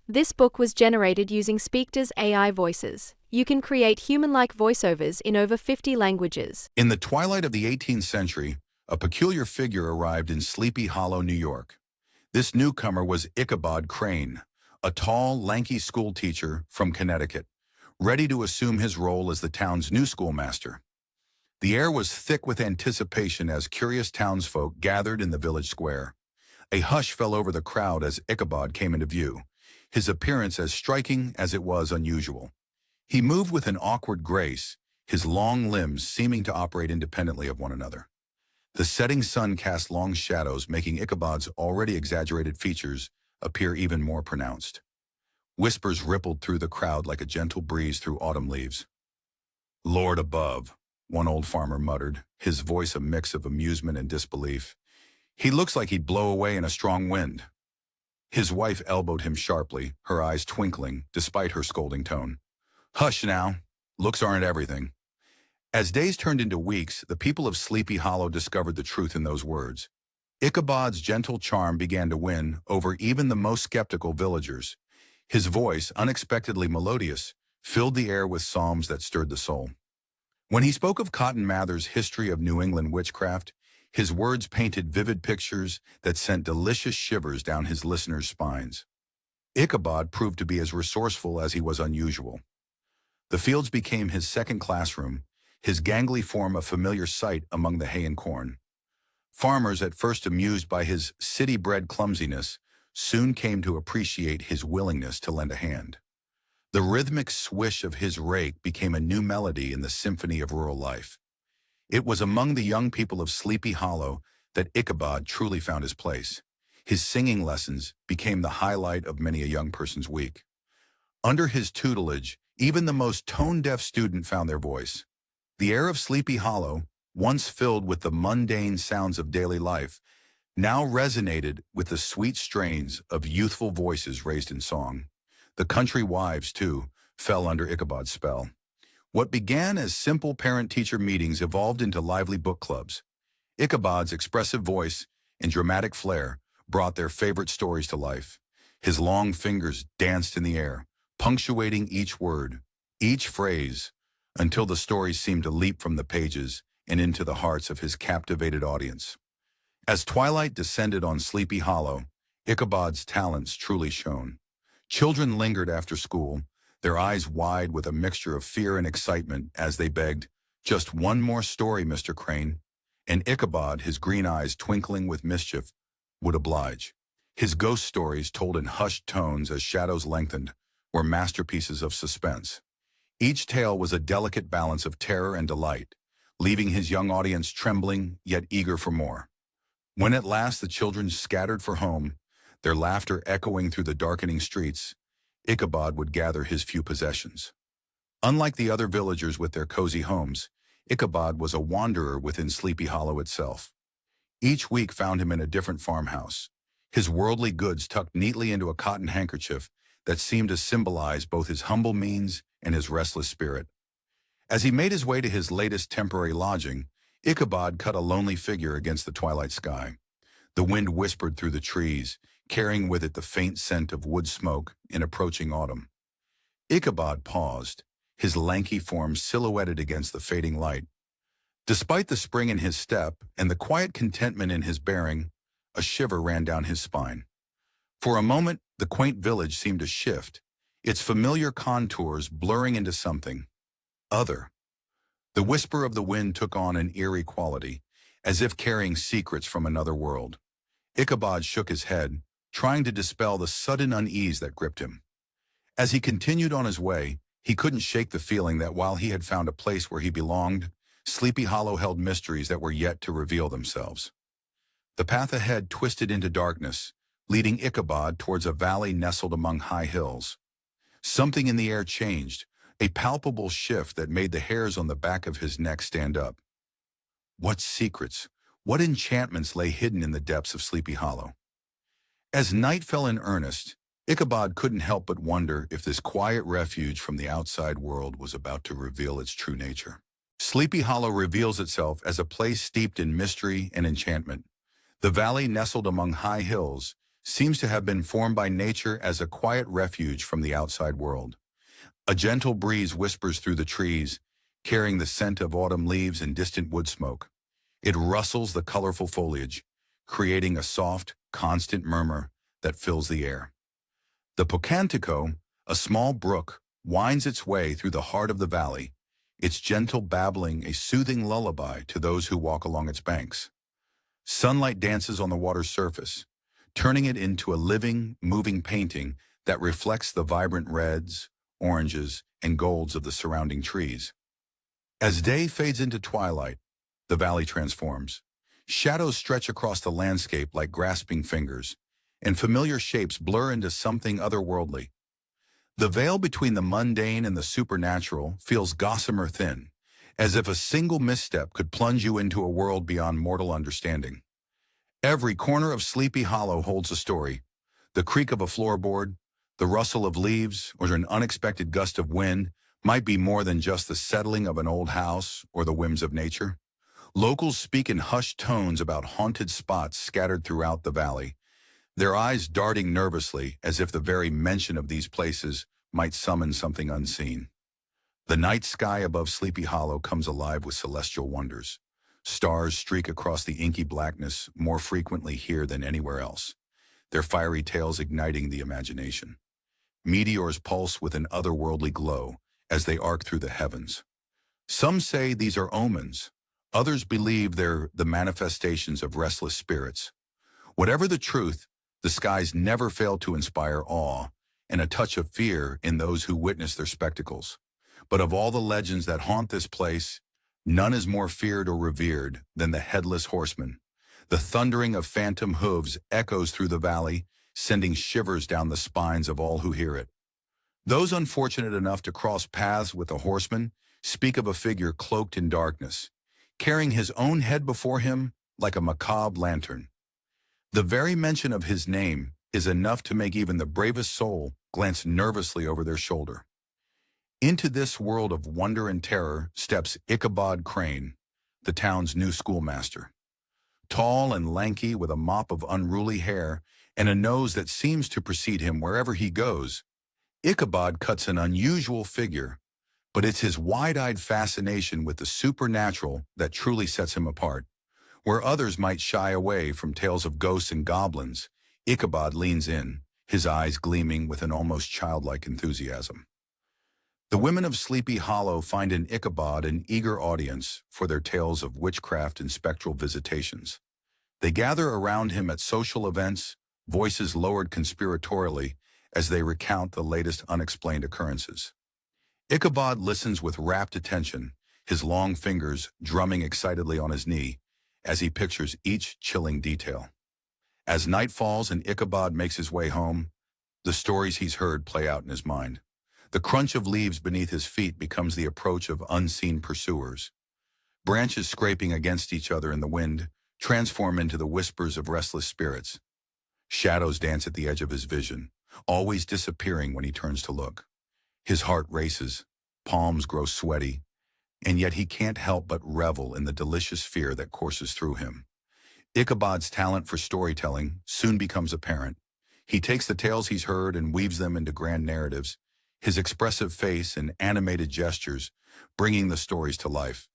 This book was generated using Speakter's AI voices. You can create human-like voiceovers in over 50 languages. In the twilight of the 18th century, a peculiar figure arrived in Sleepy Hollow, New York. This newcomer was Ichabod Crane, a tall, lanky schoolteacher from Connecticut, ready to assume his role as the town's new schoolmaster. The air was thick with anticipation as curious townsfolk gathered in the village square. A hush fell over the crowd as Ichabod came into view, his appearance as striking as it was unusual. He moved with an awkward grace, his long limbs seeming to operate independently of one another. The setting sun cast long shadows, making Ichabod's already exaggerated features appear even more pronounced. Whispers rippled through the crowd like a gentle breeze through autumn leaves. "Lord above," one old farmer muttered, his voice a mix of amusement and disbelief. "He looks like he'd blow away in a strong wind." His wife elbowed him sharply, her eyes twinkling despite her scolding tone. "Hush now, looks aren't everything." As days turned into weeks, the people of Sleepy Hollow discovered the truth in those words. Ichabod's gentle charm began to win over even the most skeptical villagers. His voice, unexpectedly melodious, filled the air with psalms that stirred the soul. When he spoke of Cotton Mather's history of New England witchcraft, his words painted vivid pictures that sent delicious shivers down his listeners' spines. Ichabod proved to be as resourceful as he was unusual. The fields became his second classroom, his gangly form a familiar sight among the hay and corn. Farmers, at first amused by his city-bred clumsiness, soon came to appreciate his willingness to lend a hand. The rhythmic swish of his rake became a new melody in the symphony of rural life. It was among the young people of Sleepy Hollow that Ichabod truly found his place. His singing lessons became the highlight of many a young person's week. Under his tutelage, even the most tone-deaf student found their voice. The air of Sleepy Hollow, once filled with the mundane sounds of daily life, now resonated with the sweet strains of youthful voices raised in song. The country wives, too, fell under Ichabod's spell. What began as simple parent-teacher meetings evolved into lively book clubs. Ichabod's expressive voice and dramatic flair brought their favorite stories to life. His long fingers danced in the air, punctuating each word, each phrase, until the stories seemed to leap from the pages and into the hearts of his captivated audience. As twilight descended on Sleepy Hollow, Ichabod's talents truly shone. Children lingered after school, their eyes wide with a mixture of fear and excitement as they begged, "Just one more story, Mr. Crane." And Ichabod, his green eyes twinkling with mischief, would oblige. His ghost stories, told in hushed tones as shadows lengthened, were masterpieces of suspense. Each tale was a delicate balance of terror and delight, leaving his young audience trembling yet eager for more. When at last the children scattered for home, their laughter echoing through the darkening streets, Ichabod would gather his few possessions. Unlike the other villagers with their cozy homes, Ichabod was a wanderer within Sleepy Hollow itself. Each week found him in a different farmhouse, his worldly goods tucked neatly into a cotton handkerchief that seemed to symbolize both his humble means and his restless spirit. As he made his way to his latest temporary lodging, Ichabod cut a lonely figure against the twilight sky. The wind whispered through the trees, carrying with it the faint scent of wood smoke in approaching autumn. Ichabod paused, his lanky form silhouetted against the fading light. Despite the spring in his step and the quiet contentment in his bearing, a shiver ran down his spine. For a moment, the quaint village seemed to shift, its familiar contours blurring into something other. The whisper of the wind took on an eerie quality, as if carrying secrets from another world. Ichabod shook his head, trying to dispel the sudden unease that gripped him. As he continued on his way, he couldn't shake the feeling that while he had found a place where he belonged, Sleepy Hollow held mysteries that were yet to reveal themselves. The path ahead twisted into darkness, leading Ichabod towards a valley nestled among high hills. Something in the air changed, a palpable shift that made the hairs on the back of his neck stand up. What secrets, what enchantments lay hidden in the depths of Sleepy Hollow? As night fell in earnest, Ichabod couldn't help but wonder if this quiet refuge from the outside world was about to reveal its true nature. Sleepy Hollow reveals itself as a place steeped in mystery and enchantment. The valley nestled among high hills, seems to have been formed by nature as a quiet refuge from the outside world. A gentle breeze whispers through the trees, carrying the scent of autumn leaves and distant wood smoke. It rustles the colorful foliage, creating a soft, constant murmur that fills the air. The Pocantico, a small brook, winds its way through the heart of the valley, its gentle babbling a soothing lullaby to those who walk along its banks. Sunlight dances on the water's surface, turning it into a living, moving painting that reflects the vibrant reds, oranges, and golds of the surrounding trees. As day fades into twilight, the valley transforms. Shadows stretch across the landscape like grasping fingers, and familiar shapes blur into something otherworldly. The veil between the mundane and the supernatural feels gossamer thin, as if a single misstep could plunge you into a world beyond mortal understanding. Every corner of Sleepy Hollow holds a story. The creak of a floorboard, the rustle of leaves, or an unexpected gust of wind might be more than just the settling of an old house or the whims of nature. Locals speak in hushed tones about haunted spots scattered throughout the valley, their eyes darting nervously as if the very mention of these places might summon something unseen. The night sky above Sleepy Hollow comes alive with celestial wonders. Stars streak across the inky blackness more frequently here than anywhere else, their fiery tails igniting the imagination. Meteors pulse with an otherworldly glow as they arc through the heavens. Some say these are omens. Others believe they're the manifestations of restless spirits. Whatever the truth, the skies never fail to inspire awe and a touch of fear in those who witness their spectacles. But of all the legends that haunt this place, none is more feared or revered than the Headless Horseman. The thundering of phantom hooves echoes through the valley, sending shivers down the spines of all who hear it. Those unfortunate enough to cross paths with the Horseman speak of a figure cloaked in darkness, carrying his own head before him like a macabre lantern. The very mention of his name is enough to make even the bravest soul glance nervously over their shoulder. Into this world of wonder and terror steps Ichabod Crane, the town's new schoolmaster. Tall and lanky with a mop of unruly hair and a nose that seems to precede him wherever he goes, Ichabod cuts an unusual figure, but it's his wide-eyed fascination with the supernatural that truly sets him apart. Where others might shy away from tales of ghosts and goblins, Ichabod leans in, his eyes gleaming with an almost childlike enthusiasm. The women of Sleepy Hollow find in Ichabod an eager audience for their tales of witchcraft and spectral visitations. They gather around him at social events, voices lowered conspiratorially as they recount the latest unexplained occurrences. Ichabod listens with rapt attention, his long fingers drumming excitedly on his knee as he pictures each chilling detail. As night falls and Ichabod makes his way home, the stories he's heard play out in his mind. The crunch of leaves beneath his feet becomes the approach of unseen pursuers. Branches scraping against each other in the wind transform into the whispers of restless spirits. Shadows dance at the edge of his vision, always disappearing when he turns to look. His heart races, palms grow sweaty, and yet he can't help but revel in the delicious fear that courses through him. Ichabod's talent for storytelling soon becomes apparent. He takes the tales he's heard and weaves them into grand narratives, his expressive face and animated gestures bringing the stories to life.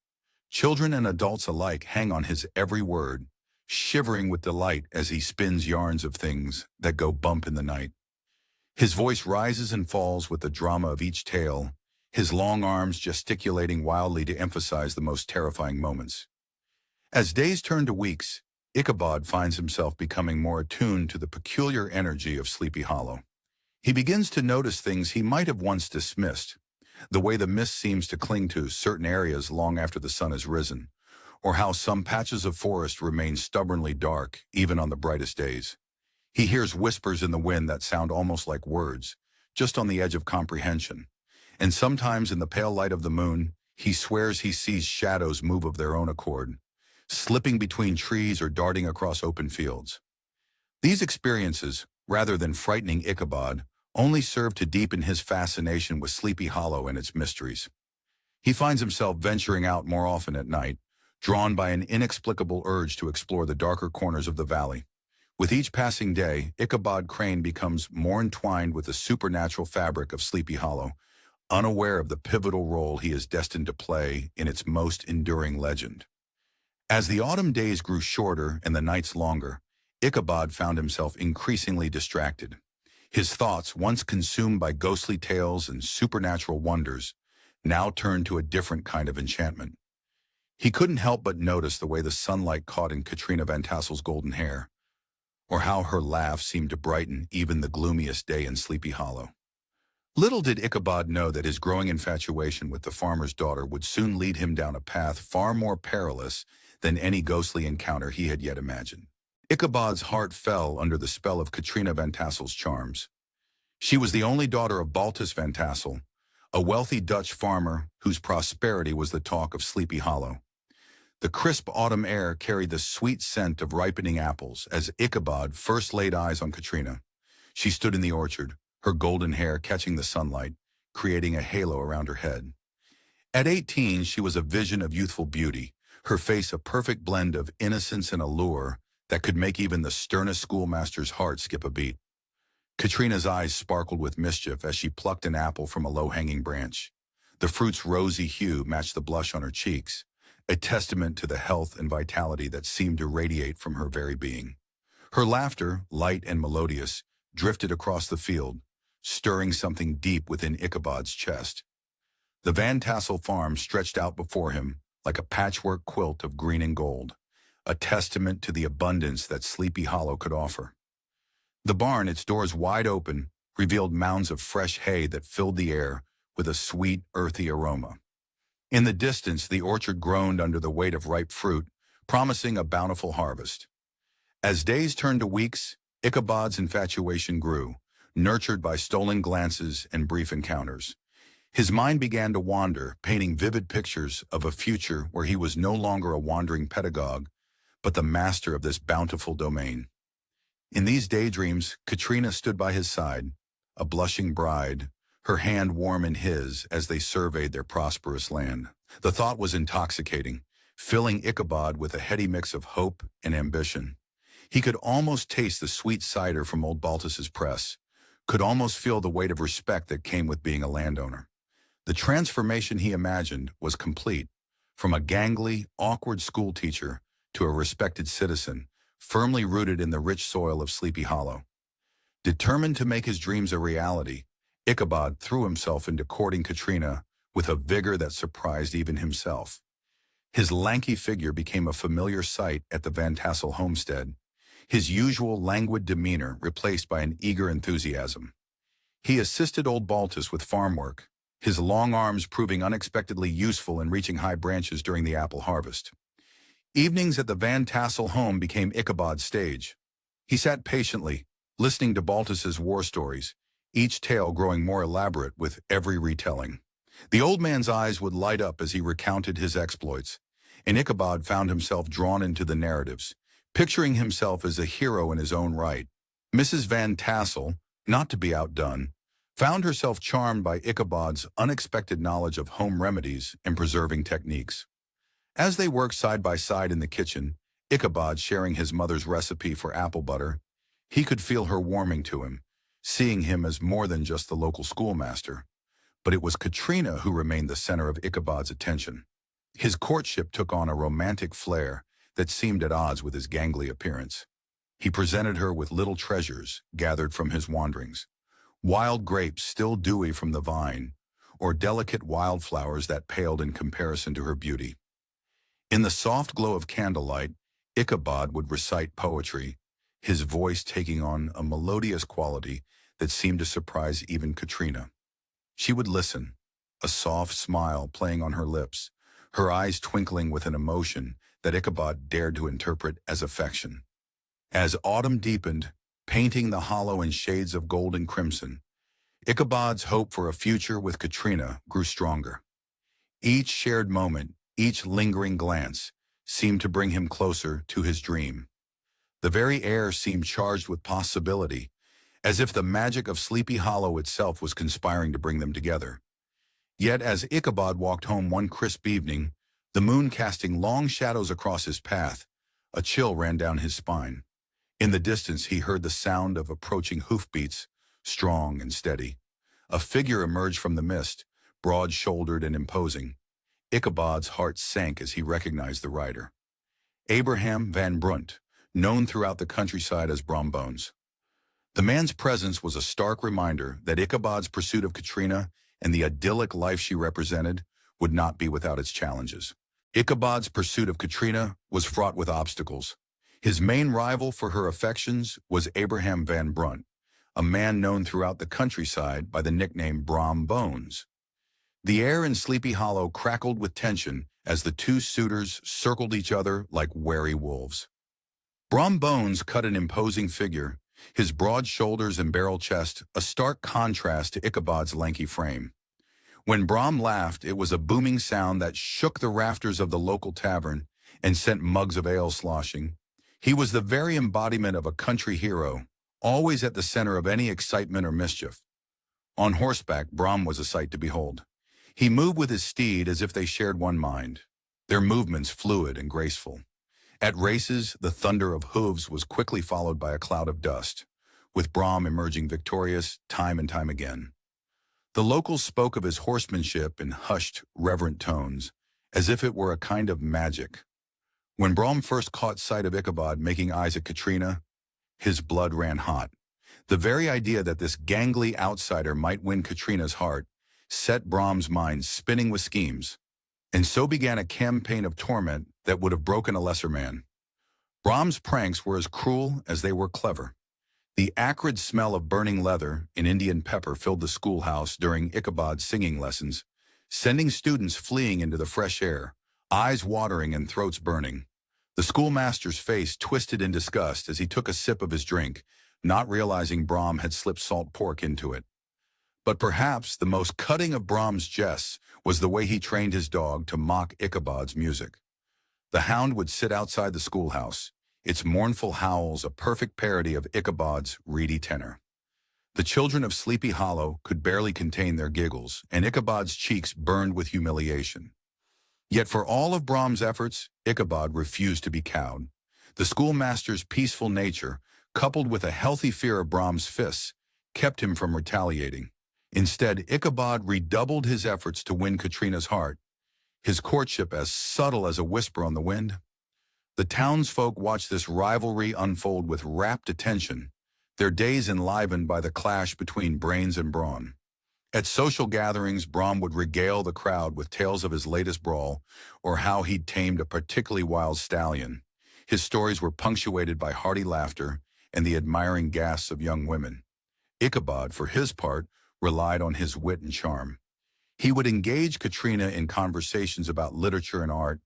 Children and adults alike hang on his every word, shivering with delight as he spins yarns of things that go bump in the night. His voice rises and falls with the drama of each tale, his long arms gesticulating wildly to emphasize the most terrifying moments. As days turn to weeks, Ichabod finds himself becoming more attuned to the peculiar energy of Sleepy Hollow. He begins to notice things he might have once dismissed, the way the mist seems to cling to certain areas long after the sun has risen, or how some patches of forest remain stubbornly dark even on the brightest days. He hears whispers in the wind that sound almost like words, just on the edge of comprehension. And sometimes in the pale light of the moon, he swears he sees shadows move of their own accord, slipping between trees or darting across open fields. These experiences, rather than frightening Ichabod, only serve to deepen his fascination with Sleepy Hollow and its mysteries. He finds himself venturing out more often at night, drawn by an inexplicable urge to explore the darker corners of the valley. With each passing day, Ichabod Crane becomes more entwined with the supernatural fabric of Sleepy Hollow, unaware of the pivotal role he is destined to play in its most enduring legend. As the autumn days grew shorter and the nights longer, Ichabod found himself increasingly distracted. His thoughts, once consumed by ghostly tales and supernatural wonders, now turned to a different kind of enchantment. He couldn't help but notice the way the sunlight caught in Katrina Van Tassel's golden hair, or how her laugh seemed to brighten even the gloomiest day in Sleepy Hollow. Little did Ichabod know that his growing infatuation with the farmer's daughter would soon lead him down a path far more perilous than any ghostly encounter he had yet imagined. Ichabod's heart fell under the spell of Katrina Van Tassel's charms. She was the only daughter of Baltus Van Tassel, a wealthy Dutch farmer whose prosperity was the talk of Sleepy Hollow. The crisp autumn air carried the sweet scent of ripening apples as Ichabod first laid eyes on Katrina. She stood in the orchard, her golden hair catching the sunlight, creating a halo around her head. At 18, she was a vision of youthful beauty, her face a perfect blend of innocence and allure that could make even the sternest schoolmaster's heart skip a beat. Katrina's eyes sparkled with mischief as she plucked an apple from a low-hanging branch. The fruit's rosy hue matched the blush on her cheeks, a testament to the health and vitality that seemed to radiate from her very being. Her laughter, light and melodious, drifted across the field, stirring something deep within Ichabod's chest. The Van Tassel farm stretched out before him like a patchwork quilt of green and gold, a testament to the abundance that Sleepy Hollow could offer. The barn, its doors wide open, revealed mounds of fresh hay that filled the air with a sweet, earthy aroma. In the distance, the orchard groaned under the weight of ripe fruit, promising a bountiful harvest. As days turned to weeks, Ichabod's infatuation grew, nurtured by stolen glances and brief encounters. His mind began to wander, painting vivid pictures of a future where he was no longer a wandering pedagogue, but the master of this bountiful domain. In these daydreams, Katrina stood by his side, a blushing bride, her hand warm in his as they surveyed their prosperous land. The thought was intoxicating, filling Ichabod with a heady mix of hope and ambition. He could almost taste the sweet cider from old Baltus's press, could almost feel the weight of respect that came with being a landowner. The transformation he imagined was complete, from a gangly, awkward schoolteacher to a respected citizen, firmly rooted in the rich soil of Sleepy Hollow. Determined to make his dreams a reality, Ichabod threw himself into courting Katrina with a vigor that surprised even himself. His lanky figure became a familiar sight at the Van Tassel homestead, his usual languid demeanor replaced by an eager enthusiasm. He assisted old Baltus with farm work, his long arms proving unexpectedly useful in reaching high branches during the apple harvest. Evenings at the Van Tassel home became Ichabod's stage. He sat patiently, listening to Baltus's war stories, each tale growing more elaborate with every retelling. The old man's eyes would light up as he recounted his exploits, and Ichabod found himself drawn into the narratives, picturing himself as a hero in his own right. Mrs. Van Tassel, not to be outdone, found herself charmed by Ichabod's unexpected knowledge of home remedies and preserving techniques. As they worked side by side in the kitchen, Ichabod sharing his mother's recipe for apple butter, he could feel her warming to him, seeing him as more than just the local schoolmaster. But it was Katrina who remained the center of Ichabod's attention. His courtship took on a romantic flair that seemed at odds with his gangly appearance. He presented her with little treasures gathered from his wanderings, wild grapes still dewy from the vine, or delicate wildflowers that paled in comparison to her beauty. In the soft glow of candlelight, Ichabod would recite poetry, his voice taking on a melodious quality that seemed to surprise even Katrina. She would listen, a soft smile playing on her lips, her eyes twinkling with an emotion that Ichabod dared to interpret as affection. As autumn deepened, painting the hollow in shades of gold and crimson, Ichabod's hope for a future with Katrina grew stronger. Each shared moment, each lingering glance, seemed to bring him closer to his dream. The very air seemed charged with possibility, as if the magic of Sleepy Hollow itself was conspiring to bring them together. Yet as Ichabod walked home one crisp evening, the moon casting long shadows across his path, a chill ran down his spine. In the distance, he heard the sound of approaching hoofbeats, strong and steady. A figure emerged from the mist, broad-shouldered and imposing. Ichabod's heart sank as he recognized the rider. Abraham Van Brunt, known throughout the countryside as Brom Bones. The man's presence was a stark reminder that Ichabod's pursuit of Katrina and the idyllic life she represented would not be without its challenges. Ichabod's pursuit of Katrina was fraught with obstacles. His main rival for her affections was Abraham Van Brunt, a man known throughout the countryside by the nickname Brom Bones. The air in Sleepy Hollow crackled with tension as the two suitors circled each other like wary wolves. Brom Bones cut an imposing figure, his broad shoulders and barrel chest a stark contrast to Ichabod's lanky frame. When Brom laughed, it was a booming sound that shook the rafters of the local tavern and sent mugs of ale sloshing. He was the very embodiment of a country hero, always at the center of any excitement or mischief. On horseback, Brom was a sight to behold. He moved with his steed as if they shared one mind, their movements fluid and graceful. At races, the thunder of hooves was quickly followed by a cloud of dust, with Brom emerging victorious time and time again. The locals spoke of his horsemanship in hushed, reverent tones, as if it were a kind of magic. When Brom first caught sight of Ichabod making eyes at Katrina, his blood ran hot. The very idea that this gangly outsider might win Katrina's heart set Brom's mind spinning with schemes, and so began a campaign of torment that would have broken a lesser man. Brom's pranks were as cruel as they were clever. The acrid smell of burning leather and Indian pepper filled the schoolhouse during Ichabod's singing lessons, sending students fleeing into the fresh air, eyes watering and throats burning. The schoolmaster's face twisted in disgust as he took a sip of his drink, not realizing Brom had slipped salt pork into it. But perhaps the most cutting of Brom's jests was the way he trained his dog to mock Ichabod's music. The hound would sit outside the schoolhouse, its mournful howls a perfect parody of Ichabod's reedy tenor. The children of Sleepy Hollow could barely contain their giggles, and Ichabod's cheeks burned with humiliation. Yet for all of Brom's efforts, Ichabod refused to be cowed. The schoolmaster's peaceful nature, coupled with a healthy fear of Brom's fists, kept him from retaliating. Instead, Ichabod redoubled his efforts to win Katrina's heart, his courtship as subtle as a whisper on the wind. The townsfolk watched this rivalry unfold with rapt attention, their days enlivened by the clash between brains and brawn. At social gatherings, Brom would regale the crowd with tales of his latest brawl or how he'd tamed a particularly wild stallion. His stories were punctuated by hearty laughter and the admiring gasps of young women. Ichabod, for his part, relied on his wit and charm. He would engage Katrina in conversations about literature and art,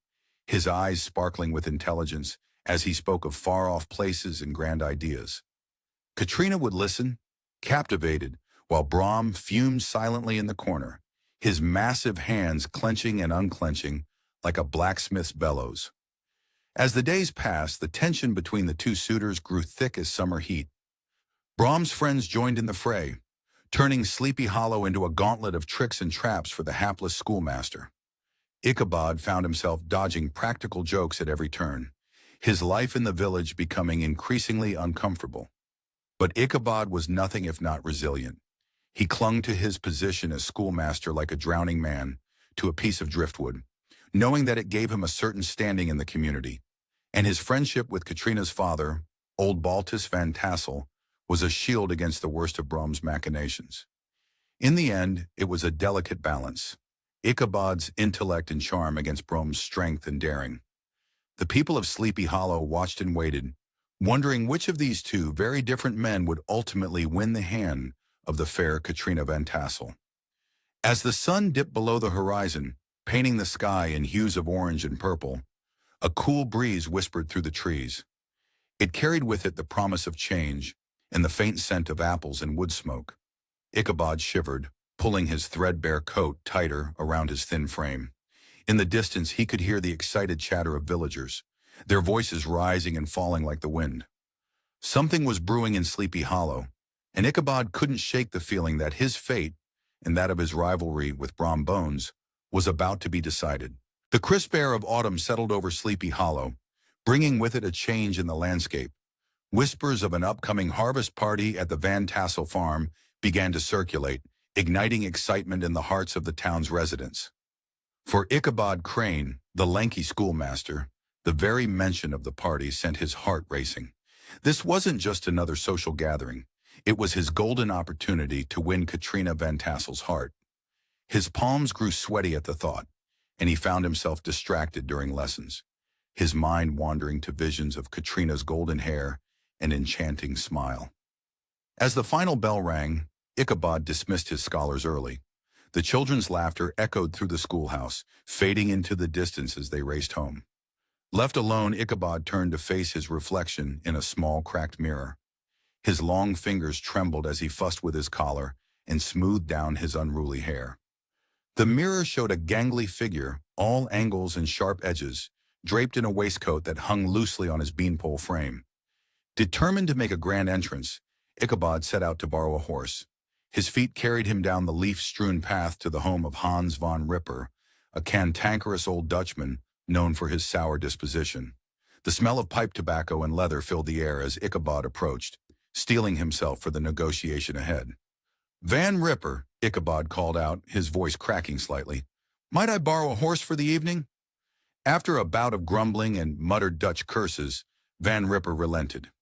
his eyes sparkling with intelligence as he spoke of far-off places and grand ideas. Katrina would listen, captivated, while Brom fumed silently in the corner, his massive hands clenching and unclenching like a blacksmith's bellows. As the days passed, the tension between the two suitors grew thick as summer heat. Brom's friends joined in the fray, turning Sleepy Hollow into a gauntlet of tricks and traps for the hapless schoolmaster. Ichabod found himself dodging practical jokes at every turn, his life in the village becoming increasingly uncomfortable. But Ichabod was nothing if not resilient. He clung to his position as schoolmaster like a drowning man to a piece of driftwood, knowing that it gave him a certain standing in the community. And his friendship with Katrina's father, old Baltus Van Tassel, was a shield against the worst of Brom's machinations. In the end, it was a delicate balance, Ichabod's intellect and charm against Brom's strength and daring. The people of Sleepy Hollow watched and waited, wondering which of these two very different men would ultimately win the hand of the fair Katrina Van Tassel. As the sun dipped below the horizon, painting the sky in hues of orange and purple, a cool breeze whispered through the trees. It carried with it the promise of change and the faint scent of apples and wood smoke. Ichabod shivered, pulling his threadbare coat tighter around his thin frame. In the distance, he could hear the excited chatter of villagers, their voices rising and falling like the wind. Something was brewing in Sleepy Hollow, and Ichabod couldn't shake the feeling that his fate, and that of his rivalry with Brom Bones, was about to be decided. The crisp air of autumn settled over Sleepy Hollow, bringing with it a change in the landscape. Whispers of an upcoming harvest party at the Van Tassel farm began to circulate, igniting excitement in the hearts of the town's residents. For Ichabod Crane, the lanky schoolmaster, the very mention of the party sent his heart racing. This wasn't just another social gathering. It was his golden opportunity to win Katrina Van Tassel's heart. His palms grew sweaty at the thought, and he found himself distracted during lessons, his mind wandering to visions of Katrina's golden hair and enchanting smile. As the final bell rang, Ichabod dismissed his scholars early. The children's laughter echoed through the schoolhouse, fading into the distance as they raced home. Left alone, Ichabod turned to face his reflection in a small, cracked mirror. His long fingers trembled as he fussed with his collar and smoothed down his unruly hair. The mirror showed a gangly figure, all angles and sharp edges, draped in a waistcoat that hung loosely on his beanpole frame. Determined to make a grand entrance, Ichabod set out to borrow a horse. His feet carried him down the leaf-strewn path to the home of Hans von Ripper, a cantankerous old Dutchman known for his sour disposition. The smell of pipe tobacco and leather filled the air as Ichabod approached, steeling himself for the negotiation ahead. "Van Ripper," Ichabod called out, his voice cracking slightly. "Might I borrow a horse for the evening?" After a bout of grumbling and muttered Dutch curses, Van Ripper relented.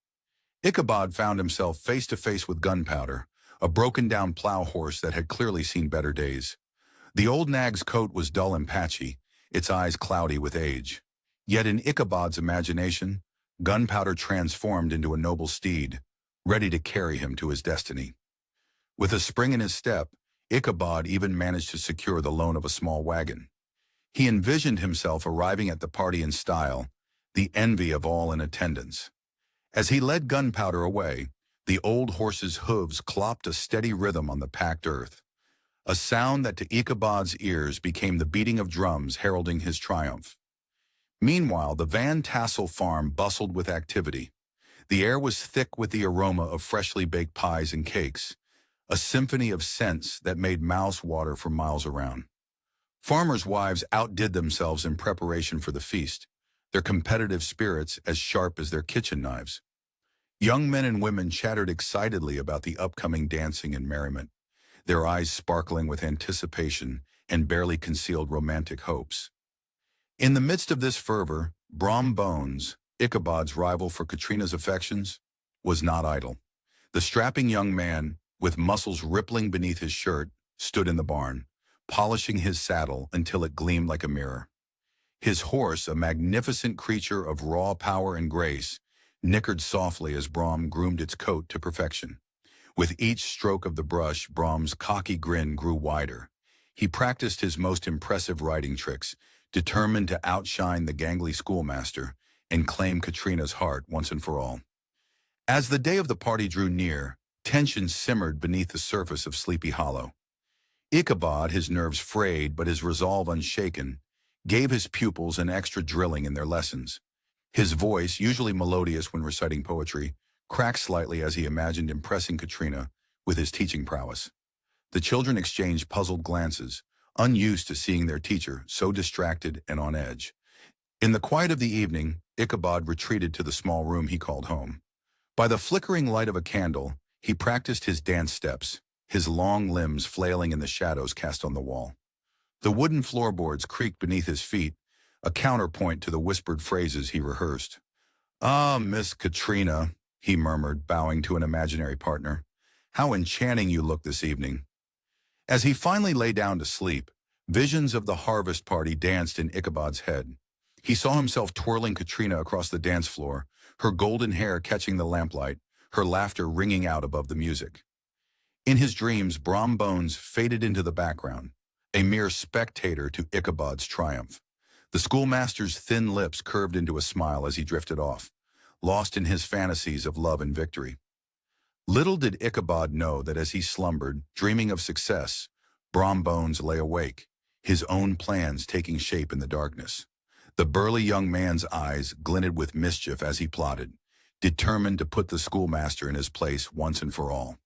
Ichabod found himself face to face with Gunpowder, a broken-down plow horse that had clearly seen better days. The old nag's coat was dull and patchy, its eyes cloudy with age. Yet in Ichabod's imagination, Gunpowder transformed into a noble steed, ready to carry him to his destiny. With a spring in his step, Ichabod even managed to secure the loan of a small wagon. He envisioned himself arriving at the party in style, the envy of all in attendance. As he led Gunpowder away, the old horse's hooves clopped a steady rhythm on the packed earth, a sound that to Ichabod's ears became the beating of drums heralding his triumph. Meanwhile, the Van Tassel farm bustled with activity. The air was thick with the aroma of freshly baked pies and cakes, a symphony of scents that made mouths water for miles around. Farmers' wives outdid themselves in preparation for the feast, their competitive spirits as sharp as their kitchen knives. Young men and women chattered excitedly about the upcoming dancing and merriment, their eyes sparkling with anticipation and barely concealed romantic hopes. In the midst of this fervor, Brom Bones, Ichabod's rival for Katrina's affections, was not idle. The strapping young man, with muscles rippling beneath his shirt, stood in the barn, polishing his saddle until it gleamed like a mirror. His horse, a magnificent creature of raw power and grace, nickered softly as Brom groomed its coat to perfection. With each stroke of the brush, Brom's cocky grin grew wider. He practiced his most impressive riding tricks, determined to outshine the gangly schoolmaster and claim Katrina's heart once and for all. As the day of the party drew near, tension simmered beneath the surface of Sleepy Hollow. Ichabod, his nerves frayed but his resolve unshaken, gave his pupils an extra drilling in their lessons. His voice, usually melodious when reciting poetry, cracked slightly as he imagined impressing Katrina with his teaching prowess. The children exchanged puzzled glances, unused to seeing their teacher so distracted and on edge. In the quiet of the evening, Ichabod retreated to the small room he called home. By the flickering light of a candle, he practiced his dance steps, his long limbs flailing in the shadows cast on the wall. The wooden floorboards creaked beneath his feet, a counterpoint to the whispered phrases he rehearsed. "Ah, Miss Katrina," he murmured, bowing to an imaginary partner. "How enchanting you look this evening." As he finally lay down to sleep, visions of the harvest party danced in Ichabod's head. He saw himself twirling Katrina across the dance floor, her golden hair catching the lamplight, her laughter ringing out above the music. In his dreams, Brom Bones faded into the background, a mere spectator to Ichabod's triumph. The schoolmaster's thin lips curved into a smile as he drifted off, lost in his fantasies of love and victory. Little did Ichabod know that as he slumbered, dreaming of success, Brom Bones lay awake, his own plans taking shape in the darkness. The burly young man's eyes glinted with mischief as he plotted, determined to put the schoolmaster in his place once and for all.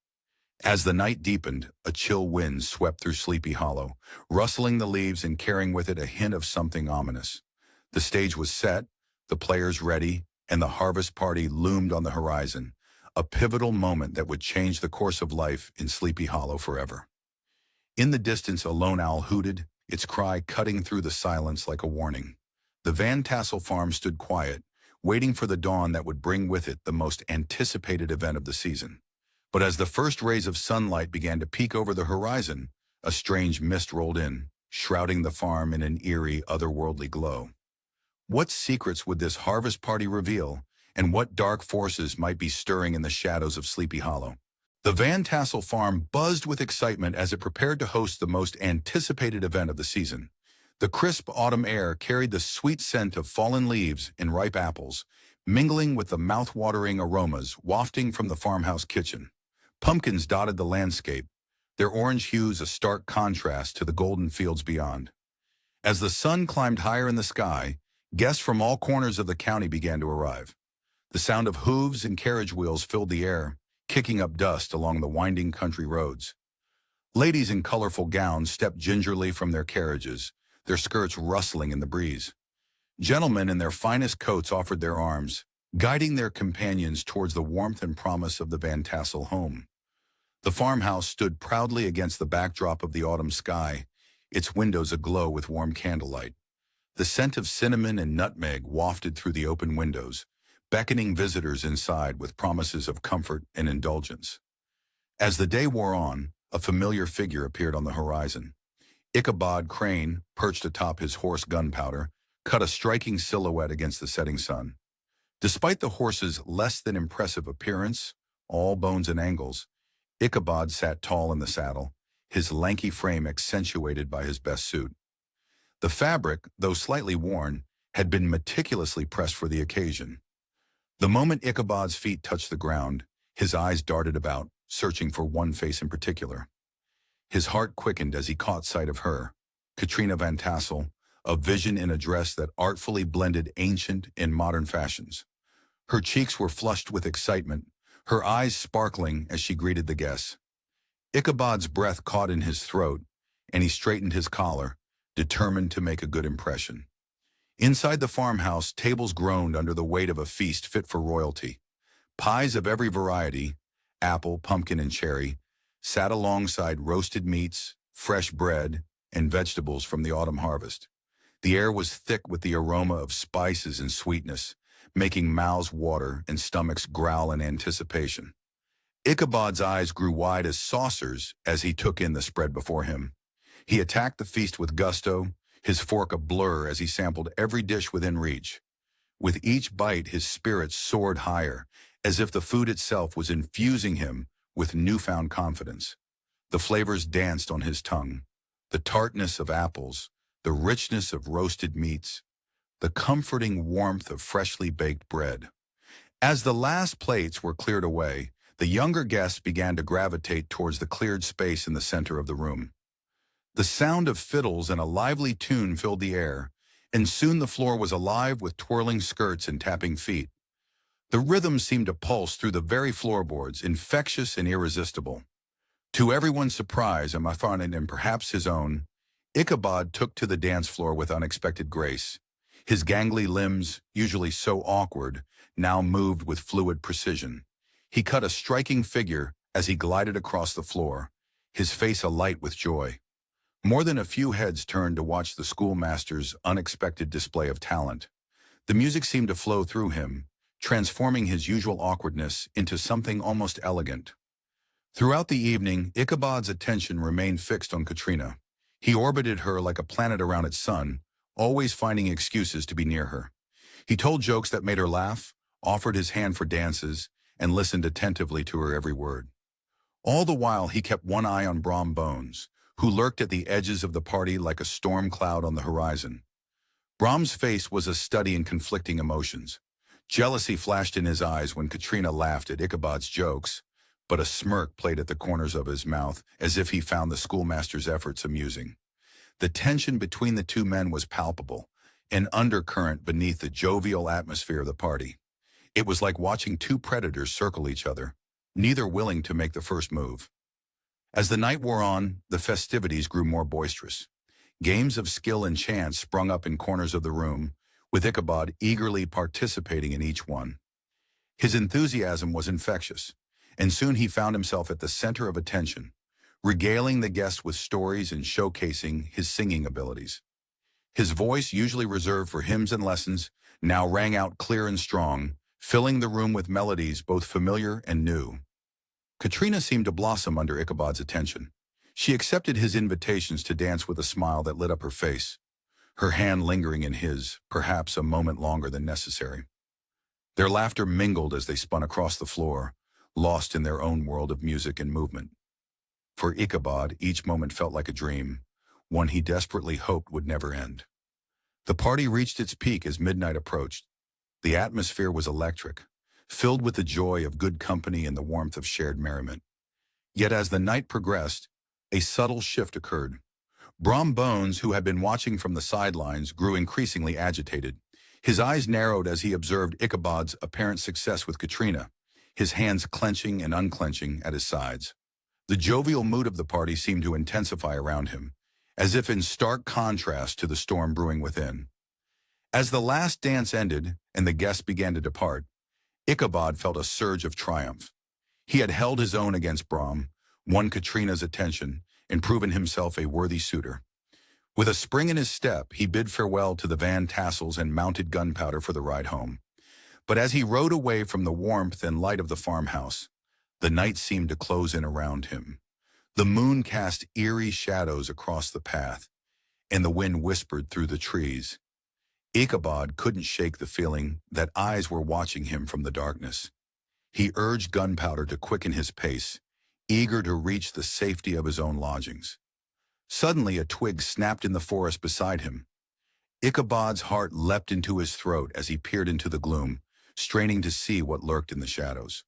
As the night deepened, a chill wind swept through Sleepy Hollow, rustling the leaves and carrying with it a hint of something ominous. The stage was set, the players ready, and the harvest party loomed on the horizon, a pivotal moment that would change the course of life in Sleepy Hollow forever. In the distance, a lone owl hooted, its cry cutting through the silence like a warning. The Van Tassel farm stood quiet, waiting for the dawn that would bring with it the most anticipated event of the season. But as the first rays of sunlight began to peek over the horizon, a strange mist rolled in, shrouding the farm in an eerie, otherworldly glow. What secrets would this harvest party reveal, and what dark forces might be stirring in the shadows of Sleepy Hollow? The Van Tassel farm buzzed with excitement as it prepared to host the most anticipated event of the season. The crisp autumn air carried the sweet scent of fallen leaves and ripe apples, mingling with the mouth-watering aromas wafting from the farmhouse kitchen. Pumpkins dotted the landscape, their orange hues a stark contrast to the golden fields beyond. As the sun climbed higher in the sky, guests from all corners of the county began to arrive. The sound of hooves and carriage wheels filled the air, kicking up dust along the winding country roads. Ladies in colorful gowns stepped gingerly from their carriages, their skirts rustling in the breeze. Gentlemen in their finest coats offered their arms, guiding their companions towards the warmth and promise of the Van Tassel home. The farmhouse stood proudly against the backdrop of the autumn sky, its windows aglow with warm candlelight. The scent of cinnamon and nutmeg wafted through the open windows, beckoning visitors inside with promises of comfort and indulgence. As the day wore on, a familiar figure appeared on the horizon. Ichabod Crane, perched atop his horse Gunpowder, cut a striking silhouette against the setting sun. Despite the horse's less than impressive appearance, all bones and angles, Ichabod sat tall in the saddle, his lanky frame accentuated by his best suit. The fabric, though slightly worn, had been meticulously pressed for the occasion. The moment Ichabod's feet touched the ground, his eyes darted about, searching for one face in particular. His heart quickened as he caught sight of her, Katrina Van Tassel, a vision in a dress that artfully blended ancient and modern fashions. Her cheeks were flushed with excitement, her eyes sparkling as she greeted the guests. Ichabod's breath caught in his throat, and he straightened his collar, determined to make a good impression. Inside the farmhouse, tables groaned under the weight of a feast fit for royalty. Pies of every variety, apple, pumpkin, and cherry, sat alongside roasted meats, fresh bread, and vegetables from the autumn harvest. The air was thick with the aroma of spices and sweetness, making mouths water and stomachs growl in anticipation. Ichabod's eyes grew wide as saucers as he took in the spread before him. He attacked the feast with gusto, his fork a blur as he sampled every dish within reach. With each bite, his spirits soared higher, as if the food itself was infusing him with newfound confidence. The flavors danced on his tongue, the tartness of apples, the richness of roasted meats, the comforting warmth of freshly baked bread. As the last plates were cleared away, the younger guests began to gravitate towards the cleared space in the center of the room. The sound of fiddles and a lively tune filled the air, and soon the floor was alive with twirling skirts and tapping feet. The rhythm seemed to pulse through the very floorboards, infectious and irresistible. To everyone's surprise, and my fun and perhaps his own, Ichabod took to the dance floor with unexpected grace. His gangly limbs, usually so awkward, now moved with fluid precision. He cut a striking figure as he glided across the floor, his face alight with joy. More than a few heads turned to watch the schoolmaster's unexpected display of talent. The music seemed to flow through him, transforming his usual awkwardness into something almost elegant. Throughout the evening, Ichabod's attention remained fixed on Katrina. He orbited her like a planet around its sun, always finding excuses to be near her. He told jokes that made her laugh, offered his hand for dances, and listened attentively to her every word. All the while, he kept one eye on Brom Bones, who lurked at the edges of the party like a storm cloud on the horizon. Brom's face was a study in conflicting emotions. Jealousy flashed in his eyes when Katrina laughed at Ichabod's jokes, but a smirk played at the corners of his mouth as if he found the schoolmaster's efforts amusing. The tension between the two men was palpable, an undercurrent beneath the jovial atmosphere of the party. It was like watching two predators circle each other, neither willing to make the first move. As the night wore on, the festivities grew more boisterous. Games of skill and chance sprung up in corners of the room, with Ichabod eagerly participating in each one. His enthusiasm was infectious, and soon he found himself at the center of attention, regaling the guests with stories and showcasing his singing abilities. His voice, usually reserved for hymns and lessons, now rang out clear and strong, filling the room with melodies both familiar and new. Katrina seemed to blossom under Ichabod's attention. She accepted his invitations to dance with a smile that lit up her face, her hand lingering in his, perhaps a moment longer than necessary. Their laughter mingled as they spun across the floor, lost in their own world of music and movement. For Ichabod, each moment felt like a dream, one he desperately hoped would never end. The party reached its peak as midnight approached. The atmosphere was electric, filled with the joy of good company and the warmth of shared merriment. Yet as the night progressed, a subtle shift occurred. Brom Bones, who had been watching from the sidelines, grew increasingly agitated. His eyes narrowed as he observed Ichabod's apparent success with Katrina, his hands clenching and unclenching at his sides. The jovial mood of the party seemed to intensify around him, as if in stark contrast to the storm brewing within. As the last dance ended and the guests began to depart, Ichabod felt a surge of triumph. He had held his own against Brom, won Katrina's attention, and proven himself a worthy suitor. With a spring in his step, he bid farewell to the van Tassels and mounted Gunpowder for the ride home. But as he rode away from the warmth and light of the farmhouse, the night seemed to close in around him. The moon cast eerie shadows across the path, and the wind whispered through the trees. Ichabod couldn't shake the feeling that eyes were watching him from the darkness. He urged Gunpowder to quicken his pace, eager to reach the safety of his own lodgings. Suddenly a twig snapped in the forest beside him. Ichabod's heart leapt into his throat as he peered into the gloom, straining to see what lurked in the shadows.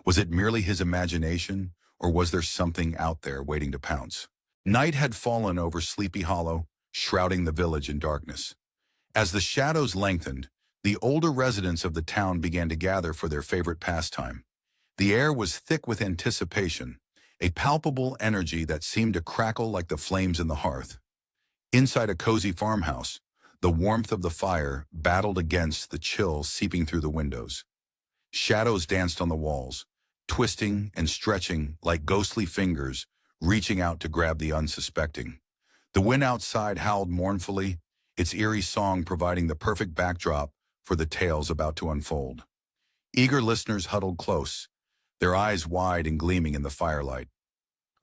Was it merely his imagination, or was there something out there waiting to pounce? Night had fallen over Sleepy Hollow, shrouding the village in darkness. As the shadows lengthened, the older residents of the town began to gather for their favorite pastime. The air was thick with anticipation, a palpable energy that seemed to crackle like the flames in the hearth. Inside a cozy farmhouse, the warmth of the fire battled against the chill seeping through the windows. Shadows danced on the walls, twisting and stretching like ghostly fingers, reaching out to grab the unsuspecting. The wind outside howled mournfully, its eerie song providing the perfect backdrop for the tales about to unfold. Eager listeners huddled close, their eyes wide and gleaming in the firelight.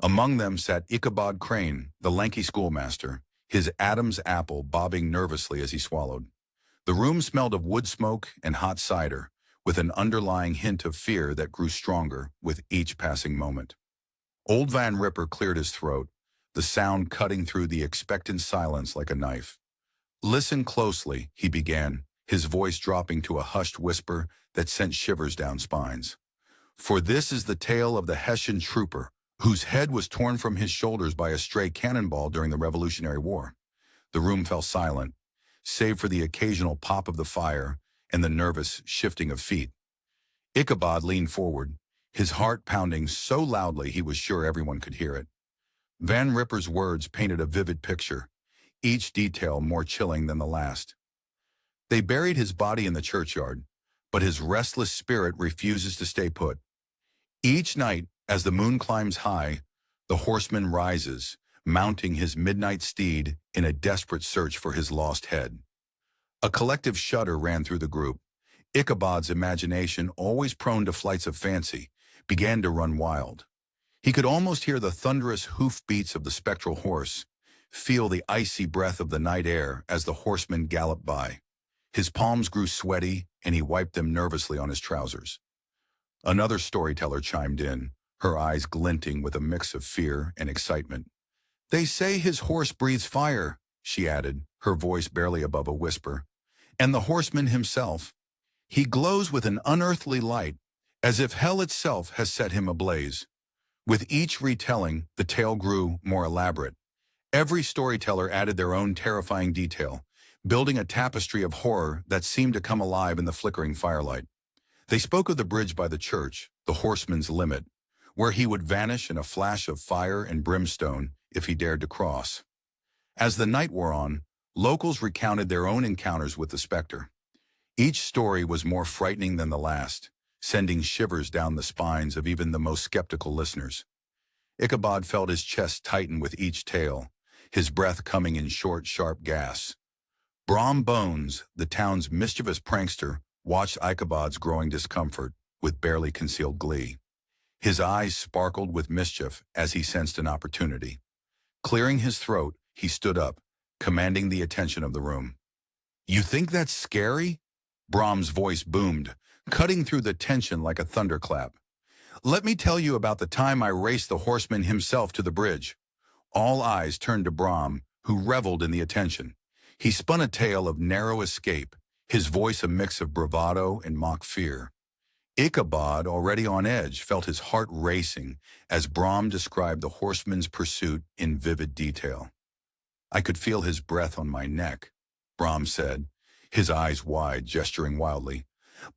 Among them sat Ichabod Crane, the lanky schoolmaster, his Adam's apple bobbing nervously as he swallowed. The room smelled of wood smoke and hot cider, with an underlying hint of fear that grew stronger with each passing moment. Old Van Ripper cleared his throat, the sound cutting through the expectant silence like a knife. "Listen closely," he began, his voice dropping to a hushed whisper that sent shivers down spines. "For this is the tale of the Hessian trooper, whose head was torn from his shoulders by a stray cannonball during the Revolutionary War." The room fell silent, save for the occasional pop of the fire and the nervous shifting of feet. Ichabod leaned forward, his heart pounding so loudly he was sure everyone could hear it. Van Ripper's words painted a vivid picture, each detail more chilling than the last. "They buried his body in the churchyard, but his restless spirit refuses to stay put. Each night, as the moon climbs high, the horseman rises, mounting his midnight steed in a desperate search for his lost head." A collective shudder ran through the group. Ichabod's imagination, always prone to flights of fancy, began to run wild. He could almost hear the thunderous hoofbeats of the spectral horse, feel the icy breath of the night air as the horseman galloped by. His palms grew sweaty, and he wiped them nervously on his trousers. Another storyteller chimed in, her eyes glinting with a mix of fear and excitement. "They say his horse breathes fire," she added, her voice barely above a whisper. "And the horseman himself. He glows with an unearthly light, as if hell itself has set him ablaze." With each retelling, the tale grew more elaborate. Every storyteller added their own terrifying detail, building a tapestry of horror that seemed to come alive in the flickering firelight. They spoke of the bridge by the church, the horseman's limit, where he would vanish in a flash of fire and brimstone if he dared to cross. As the night wore on, Locals recounted their own encounters with the specter. Each story was more frightening than the last, sending shivers down the spines of even the most skeptical listeners. Ichabod felt his chest tighten with each tale, his breath coming in short, sharp gasps. Brom Bones, the town's mischievous prankster, watched Ichabod's growing discomfort with barely concealed glee. His eyes sparkled with mischief as he sensed an opportunity. Clearing his throat, he stood up, commanding the attention of the room. "You think that's scary?" Brom's voice boomed, cutting through the tension like a thunderclap. "Let me tell you about the time I raced the Horseman himself to the bridge." All eyes turned to Brom, who reveled in the attention. He spun a tale of narrow escape, his voice a mix of bravado and mock fear. Ichabod, already on edge, felt his heart racing as Brom described the horseman's pursuit in vivid detail. "I could feel his breath on my neck," Brom said, his eyes wide, gesturing wildly.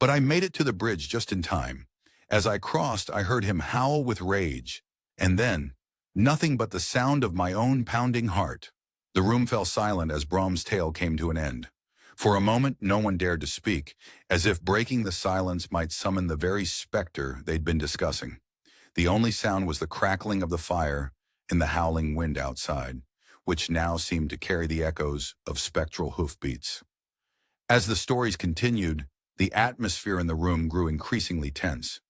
"But I made it to the bridge just in time. As I crossed, I heard him howl with rage. And then, nothing but the sound of my own pounding heart." The room fell silent as Brom's tale came to an end. For a moment, no one dared to speak, as if breaking the silence might summon the very specter they'd been discussing. The only sound was the crackling of the fire and the howling wind outside, which now seemed to carry the echoes of spectral hoofbeats. As the stories continued, the atmosphere in the room grew increasingly tense.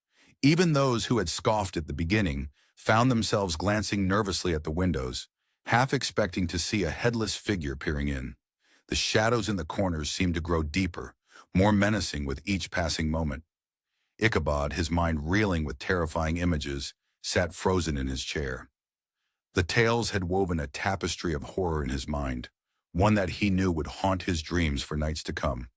Even those who had scoffed at the beginning found themselves glancing nervously at the windows, half expecting to see a headless figure peering in. The shadows in the corners seemed to grow deeper, more menacing with each passing moment. Ichabod, his mind reeling with terrifying images, sat frozen in his chair. The tales had woven a tapestry of horror in his mind, one that he knew would haunt his dreams for nights to come.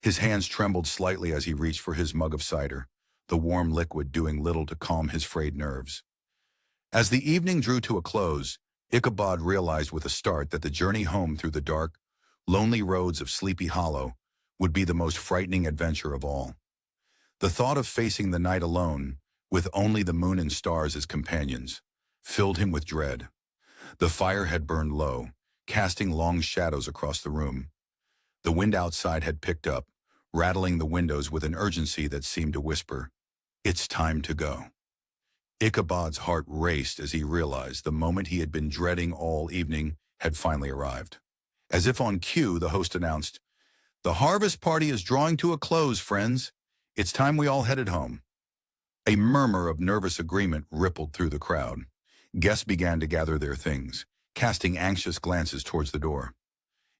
His hands trembled slightly as he reached for his mug of cider, the warm liquid doing little to calm his frayed nerves. As the evening drew to a close, Ichabod realized with a start that the journey home through the dark, lonely roads of Sleepy Hollow would be the most frightening adventure of all. The thought of facing the night alone, with only the moon and stars as companions, filled him with dread. The fire had burned low, casting long shadows across the room. The wind outside had picked up, rattling the windows with an urgency that seemed to whisper, "It's time to go." Ichabod's heart raced as he realized the moment he had been dreading all evening had finally arrived. As if on cue, the host announced, "The harvest party is drawing to a close, friends. It's time we all headed home." A murmur of nervous agreement rippled through the crowd. Guests began to gather their things, casting anxious glances towards the door.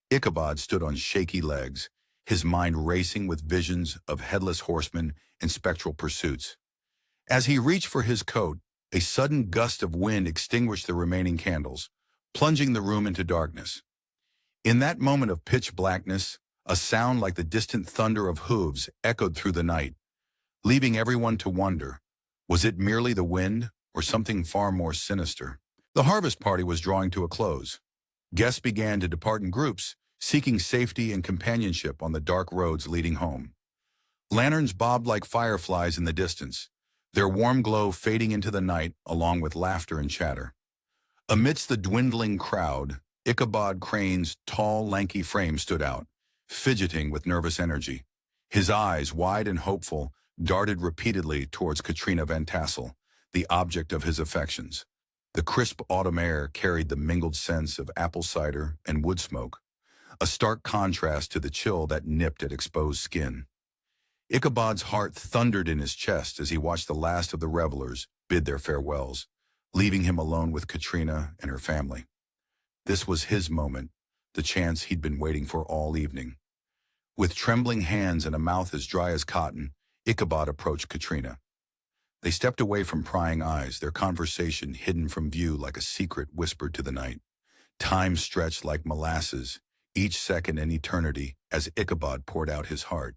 Ichabod stood on shaky legs, his mind racing with visions of headless horsemen and spectral pursuits. As he reached for his coat, a sudden gust of wind extinguished the remaining candles, plunging the room into darkness. In that moment of pitch blackness, a sound like the distant thunder of hooves echoed through the night, leaving everyone to wonder, was it merely the wind or something far more sinister? The harvest party was drawing to a close. Guests began to depart in groups, seeking safety and companionship on the dark roads leading home. Lanterns bobbed like fireflies in the distance, their warm glow fading into the night along with laughter and chatter. Amidst the dwindling crowd, Ichabod Crane's tall, lanky frame stood out, fidgeting with nervous energy. His eyes, wide and hopeful, darted repeatedly towards Katrina Van Tassel, the object of his affections. The crisp autumn air carried the mingled scents of apple cider and wood smoke, a stark contrast to the chill that nipped at exposed skin. Ichabod's heart thundered in his chest as he watched the last of the revelers bid their farewells, leaving him alone with Katrina and her family. This was his moment, the chance he'd been waiting for all evening. With trembling hands and a mouth as dry as cotton, Ichabod approached Katrina. They stepped away from prying eyes, their conversation hidden from view like a secret whispered to the night. Time stretched like molasses, each second an eternity as Ichabod poured out his heart.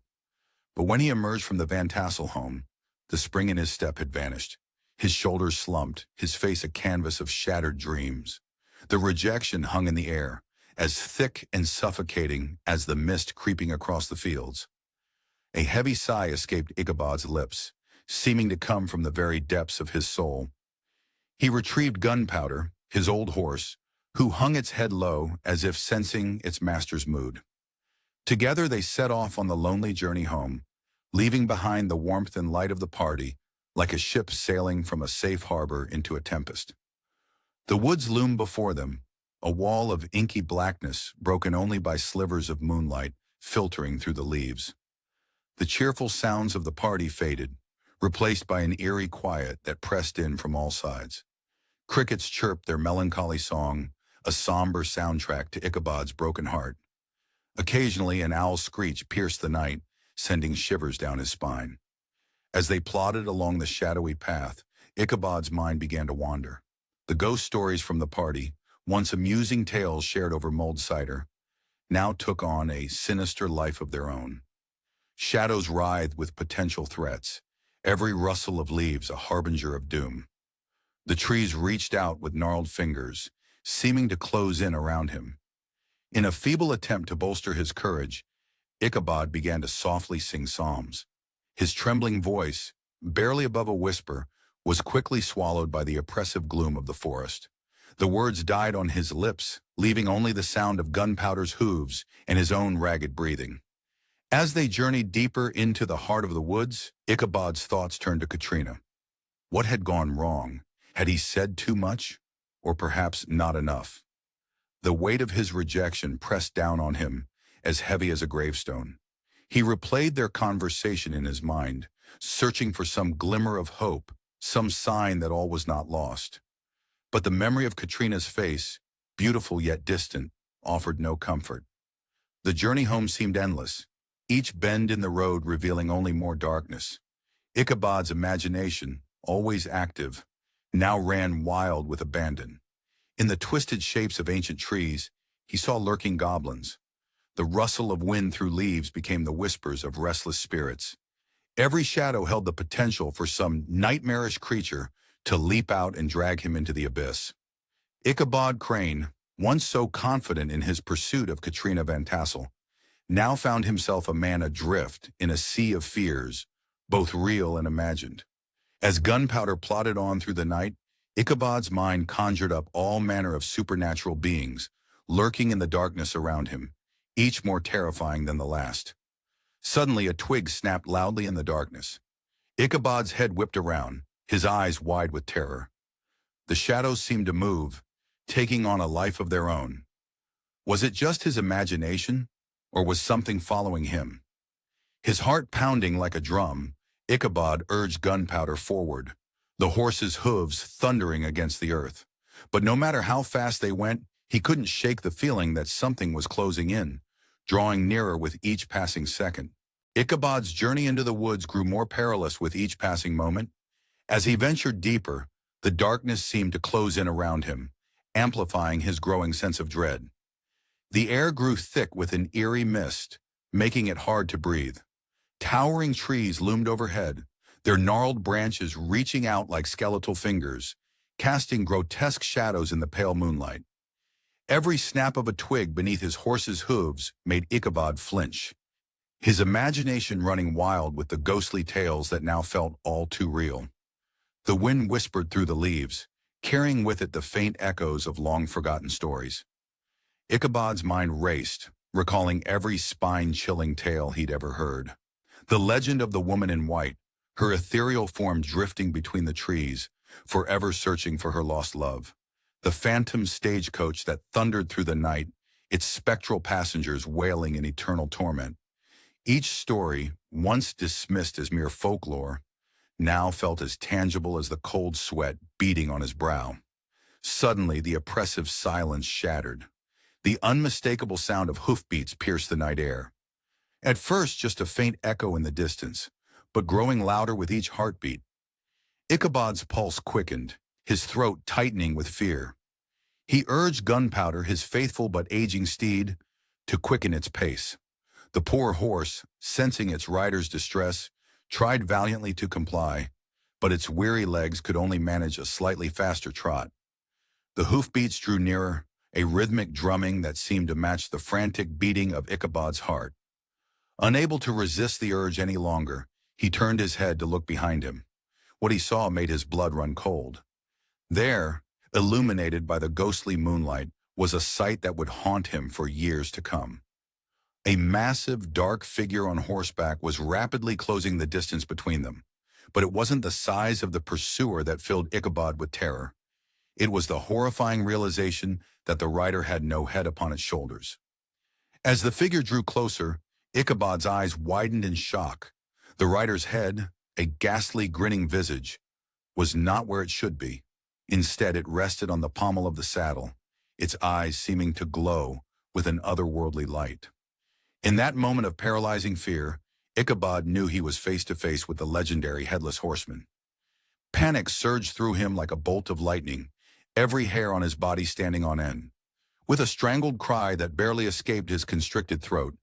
But when he emerged from the Van Tassel home, the spring in his step had vanished. His shoulders slumped, his face a canvas of shattered dreams. The rejection hung in the air, as thick and suffocating as the mist creeping across the fields. A heavy sigh escaped Ichabod's lips, seeming to come from the very depths of his soul. He retrieved Gunpowder, his old horse, who hung its head low as if sensing its master's mood. Together they set off on the lonely journey home, leaving behind the warmth and light of the party like a ship sailing from a safe harbor into a tempest. The woods loomed before them, a wall of inky blackness broken only by slivers of moonlight filtering through the leaves. The cheerful sounds of the party faded, replaced by an eerie quiet that pressed in from all sides. Crickets chirped their melancholy song, a somber soundtrack to Ichabod's broken heart. Occasionally, an owl's screech pierced the night, sending shivers down his spine. As they plodded along the shadowy path, Ichabod's mind began to wander. The ghost stories from the party, once amusing tales shared over mulled cider, now took on a sinister life of their own. Shadows writhed with potential threats, every rustle of leaves a harbinger of doom. The trees reached out with gnarled fingers, seeming to close in around him. In a feeble attempt to bolster his courage, Ichabod began to softly sing psalms. His trembling voice, barely above a whisper, was quickly swallowed by the oppressive gloom of the forest. The words died on his lips, leaving only the sound of gunpowder's hooves and his own ragged breathing. As they journeyed deeper into the heart of the woods, Ichabod's thoughts turned to Katrina. What had gone wrong? Had he said too much? Or perhaps not enough? The weight of his rejection pressed down on him, as heavy as a gravestone. He replayed their conversation in his mind, searching for some glimmer of hope, some sign that all was not lost. But the memory of Katrina's face, beautiful yet distant, offered no comfort. The journey home seemed endless, each bend in the road revealing only more darkness. Ichabod's imagination, always active, now ran wild with abandon. In the twisted shapes of ancient trees, he saw lurking goblins. The rustle of wind through leaves became the whispers of restless spirits. Every shadow held the potential for some nightmarish creature to leap out and drag him into the abyss. Ichabod Crane, once so confident in his pursuit of Katrina Van Tassel, now found himself a man adrift in a sea of fears, both real and imagined. As gunpowder plodded on through the night, Ichabod's mind conjured up all manner of supernatural beings, lurking in the darkness around him, each more terrifying than the last. Suddenly, a twig snapped loudly in the darkness. Ichabod's head whipped around, his eyes wide with terror. The shadows seemed to move, taking on a life of their own. Was it just his imagination, or was something following him? His heart pounding like a drum, Ichabod urged Gunpowder forward, the horse's hooves thundering against the earth. But no matter how fast they went, he couldn't shake the feeling that something was closing in, drawing nearer with each passing second. Ichabod's journey into the woods grew more perilous with each passing moment. As he ventured deeper, the darkness seemed to close in around him, amplifying his growing sense of dread. The air grew thick with an eerie mist, making it hard to breathe. Towering trees loomed overhead, their gnarled branches reaching out like skeletal fingers, casting grotesque shadows in the pale moonlight. Every snap of a twig beneath his horse's hooves made Ichabod flinch, his imagination running wild with the ghostly tales that now felt all too real. The wind whispered through the leaves, carrying with it the faint echoes of long-forgotten stories. Ichabod's mind raced, recalling every spine-chilling tale he'd ever heard. The legend of the woman in white, her ethereal form drifting between the trees, forever searching for her lost love. The phantom stagecoach that thundered through the night, its spectral passengers wailing in eternal torment. Each story, once dismissed as mere folklore, now felt as tangible as the cold sweat beating on his brow. Suddenly, the oppressive silence shattered. The unmistakable sound of hoofbeats pierced the night air. At first, just a faint echo in the distance, but growing louder with each heartbeat. Ichabod's pulse quickened, his throat tightening with fear. He urged Gunpowder, his faithful but aging steed, to quicken its pace. The poor horse, sensing its rider's distress, tried valiantly to comply, but its weary legs could only manage a slightly faster trot. The hoofbeats drew nearer, a rhythmic drumming that seemed to match the frantic beating of Ichabod's heart. Unable to resist the urge any longer, he turned his head to look behind him. What he saw made his blood run cold. There, illuminated by the ghostly moonlight, was a sight that would haunt him for years to come. A massive, dark figure on horseback was rapidly closing the distance between them, but it wasn't the size of the pursuer that filled Ichabod with terror. It was the horrifying realization that the rider had no head upon its shoulders. As the figure drew closer, Ichabod's eyes widened in shock. The rider's head, a ghastly, grinning visage, was not where it should be. Instead, it rested on the pommel of the saddle, its eyes seeming to glow with an otherworldly light. In that moment of paralyzing fear, Ichabod knew he was face to face with the legendary Headless Horseman. Panic surged through him like a bolt of lightning, every hair on his body standing on end. With a strangled cry that barely escaped his constricted throat,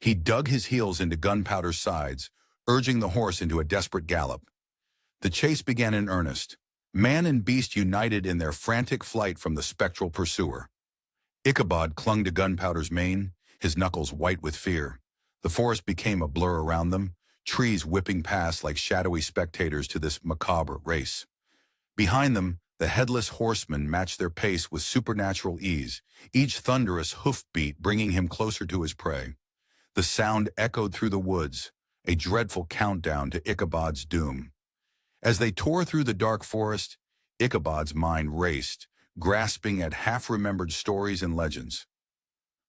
he dug his heels into Gunpowder's sides, urging the horse into a desperate gallop. The chase began in earnest. Man and beast united in their frantic flight from the spectral pursuer. Ichabod clung to Gunpowder's mane, his knuckles white with fear. The forest became a blur around them, trees whipping past like shadowy spectators to this macabre race. Behind them, the Headless Horseman matched their pace with supernatural ease, each thunderous hoofbeat bringing him closer to his prey. The sound echoed through the woods, a dreadful countdown to Ichabod's doom. As they tore through the dark forest, Ichabod's mind raced, grasping at half-remembered stories and legends.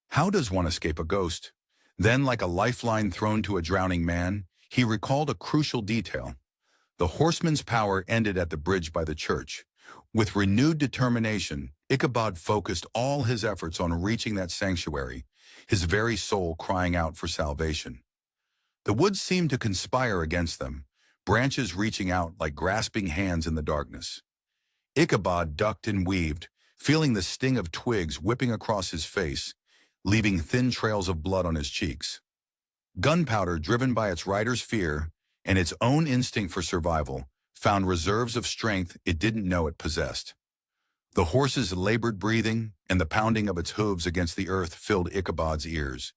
How does one escape a ghost? Then, like a lifeline thrown to a drowning man, he recalled a crucial detail. The horseman's power ended at the bridge by the church. With renewed determination, Ichabod focused all his efforts on reaching that sanctuary, his very soul crying out for salvation. The woods seemed to conspire against them, branches reaching out like grasping hands in the darkness. Ichabod ducked and weaved, feeling the sting of twigs whipping across his face, leaving thin trails of blood on his cheeks. Gunpowder, driven by its rider's fear and its own instinct for survival, found reserves of strength it didn't know it possessed. The horse's labored breathing and the pounding of its hooves against the earth filled Ichabod's ears,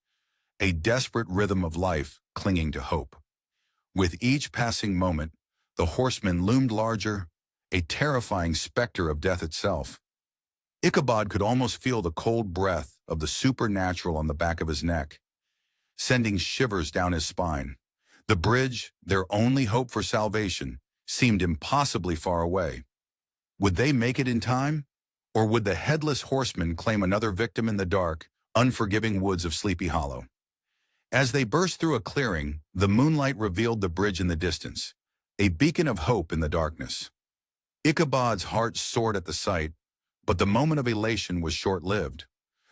a desperate rhythm of life clinging to hope. With each passing moment, the horseman loomed larger, a terrifying specter of death itself. Ichabod could almost feel the cold breath of the supernatural on the back of his neck, sending shivers down his spine. The bridge, their only hope for salvation, seemed impossibly far away. Would they make it in time? Or would the Headless Horseman claim another victim in the dark, unforgiving woods of Sleepy Hollow? As they burst through a clearing, the moonlight revealed the bridge in the distance, a beacon of hope in the darkness. Ichabod's heart soared at the sight, but the moment of elation was short-lived.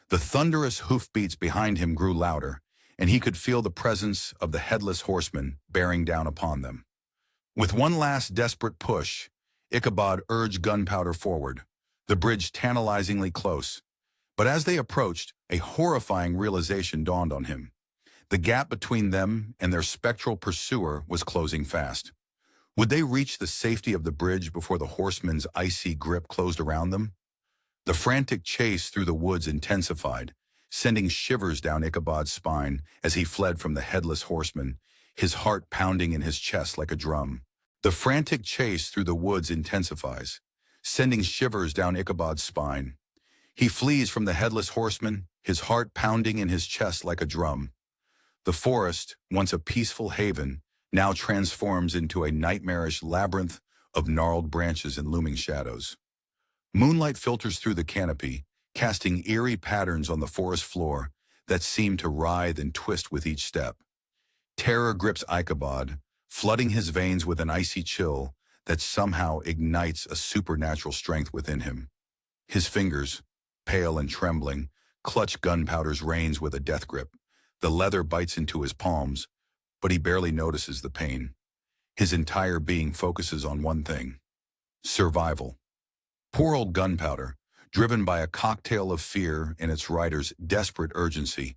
The thunderous hoofbeats behind him grew louder, and he could feel the presence of the Headless Horseman bearing down upon them. With one last desperate push, Ichabod urged Gunpowder forward, the bridge tantalizingly close. But as they approached, a horrifying realization dawned on him. The gap between them and their spectral pursuer was closing fast. Would they reach the safety of the bridge before the horseman's icy grip closed around them? The frantic chase through the woods intensified, sending shivers down Ichabod's spine as he fled from the Headless Horseman, his heart pounding in his chest like a drum. The frantic chase through the woods intensifies, sending shivers down Ichabod's spine. He flees from the Headless Horseman, his heart pounding in his chest like a drum. The forest, once a peaceful haven, now transforms into a nightmarish labyrinth of gnarled branches and looming shadows. Moonlight filters through the canopy, casting eerie patterns on the forest floor that seem to writhe and twist with each step. Terror grips Ichabod, flooding his veins with an icy chill that somehow ignites a supernatural strength within him. His fingers, pale and trembling, clutch Gunpowder's reins with a death grip. The leather bites into his palms, but he barely notices the pain. His entire being focuses on one thing: survival. Poor old Gunpowder, driven by a cocktail of fear and its rider's desperate urgency,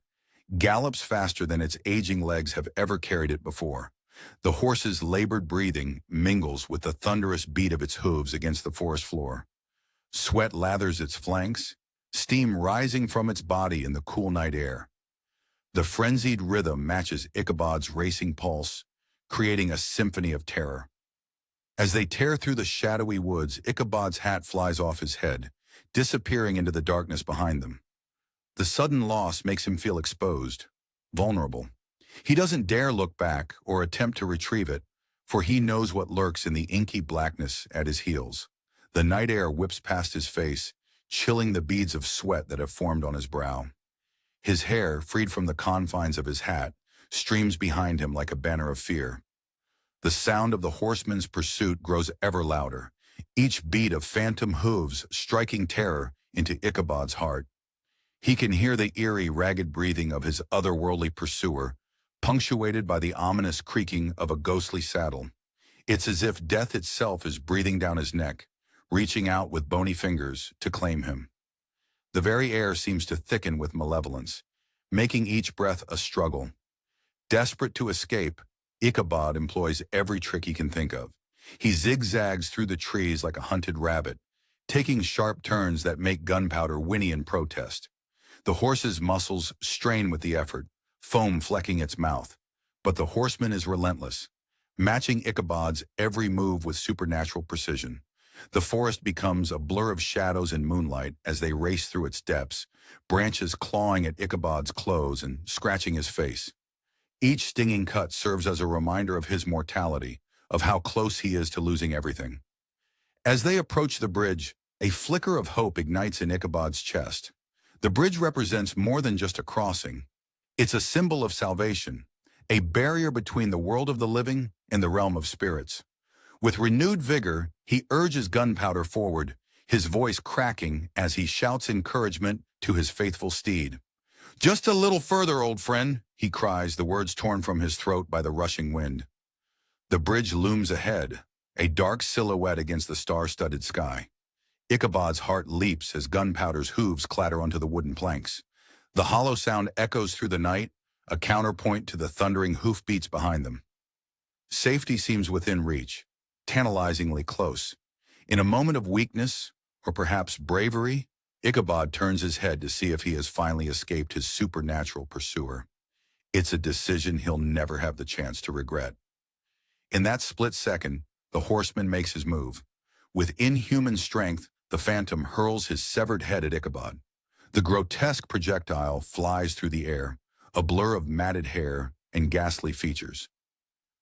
gallops faster than its aging legs have ever carried it before. The horse's labored breathing mingles with the thunderous beat of its hooves against the forest floor. Sweat lathers its flanks, steam rising from its body in the cool night air. The frenzied rhythm matches Ichabod's racing pulse, creating a symphony of terror. As they tear through the shadowy woods, Ichabod's hat flies off his head, disappearing into the darkness behind them. The sudden loss makes him feel exposed, vulnerable. He doesn't dare look back or attempt to retrieve it, for he knows what lurks in the inky blackness at his heels. The night air whips past his face, chilling the beads of sweat that have formed on his brow. His hair, freed from the confines of his hat, streams behind him like a banner of fear. The sound of the horseman's pursuit grows ever louder, each beat of phantom hooves striking terror into Ichabod's heart. He can hear the eerie, ragged breathing of his otherworldly pursuer, punctuated by the ominous creaking of a ghostly saddle. It's as if death itself is breathing down his neck, reaching out with bony fingers to claim him. The very air seems to thicken with malevolence, making each breath a struggle. Desperate to escape, Ichabod employs every trick he can think of. He zigzags through the trees like a hunted rabbit, taking sharp turns that make Gunpowder whinny in protest. The horse's muscles strain with the effort, foam flecking its mouth. But the horseman is relentless, matching Ichabod's every move with supernatural precision. The forest becomes a blur of shadows and moonlight as they race through its depths, branches clawing at Ichabod's clothes and scratching his face. Each stinging cut serves as a reminder of his mortality, of how close he is to losing everything. As they approach the bridge, a flicker of hope ignites in Ichabod's chest. The bridge represents more than just a crossing. It's a symbol of salvation, a barrier between the world of the living and the realm of spirits. With renewed vigor, he urges Gunpowder forward, his voice cracking as he shouts encouragement to his faithful steed. "Just a little further, old friend," he cries, the words torn from his throat by the rushing wind. The bridge looms ahead, a dark silhouette against the star-studded sky. Ichabod's heart leaps as Gunpowder's hooves clatter onto the wooden planks. The hollow sound echoes through the night, a counterpoint to the thundering hoofbeats behind them. Safety seems within reach, tantalizingly close. In a moment of weakness, or perhaps bravery, Ichabod turns his head to see if he has finally escaped his supernatural pursuer. It's a decision he'll never have the chance to regret. In that split second, the horseman makes his move. With inhuman strength, the phantom hurls his severed head at Ichabod. The grotesque projectile flies through the air, a blur of matted hair and ghastly features.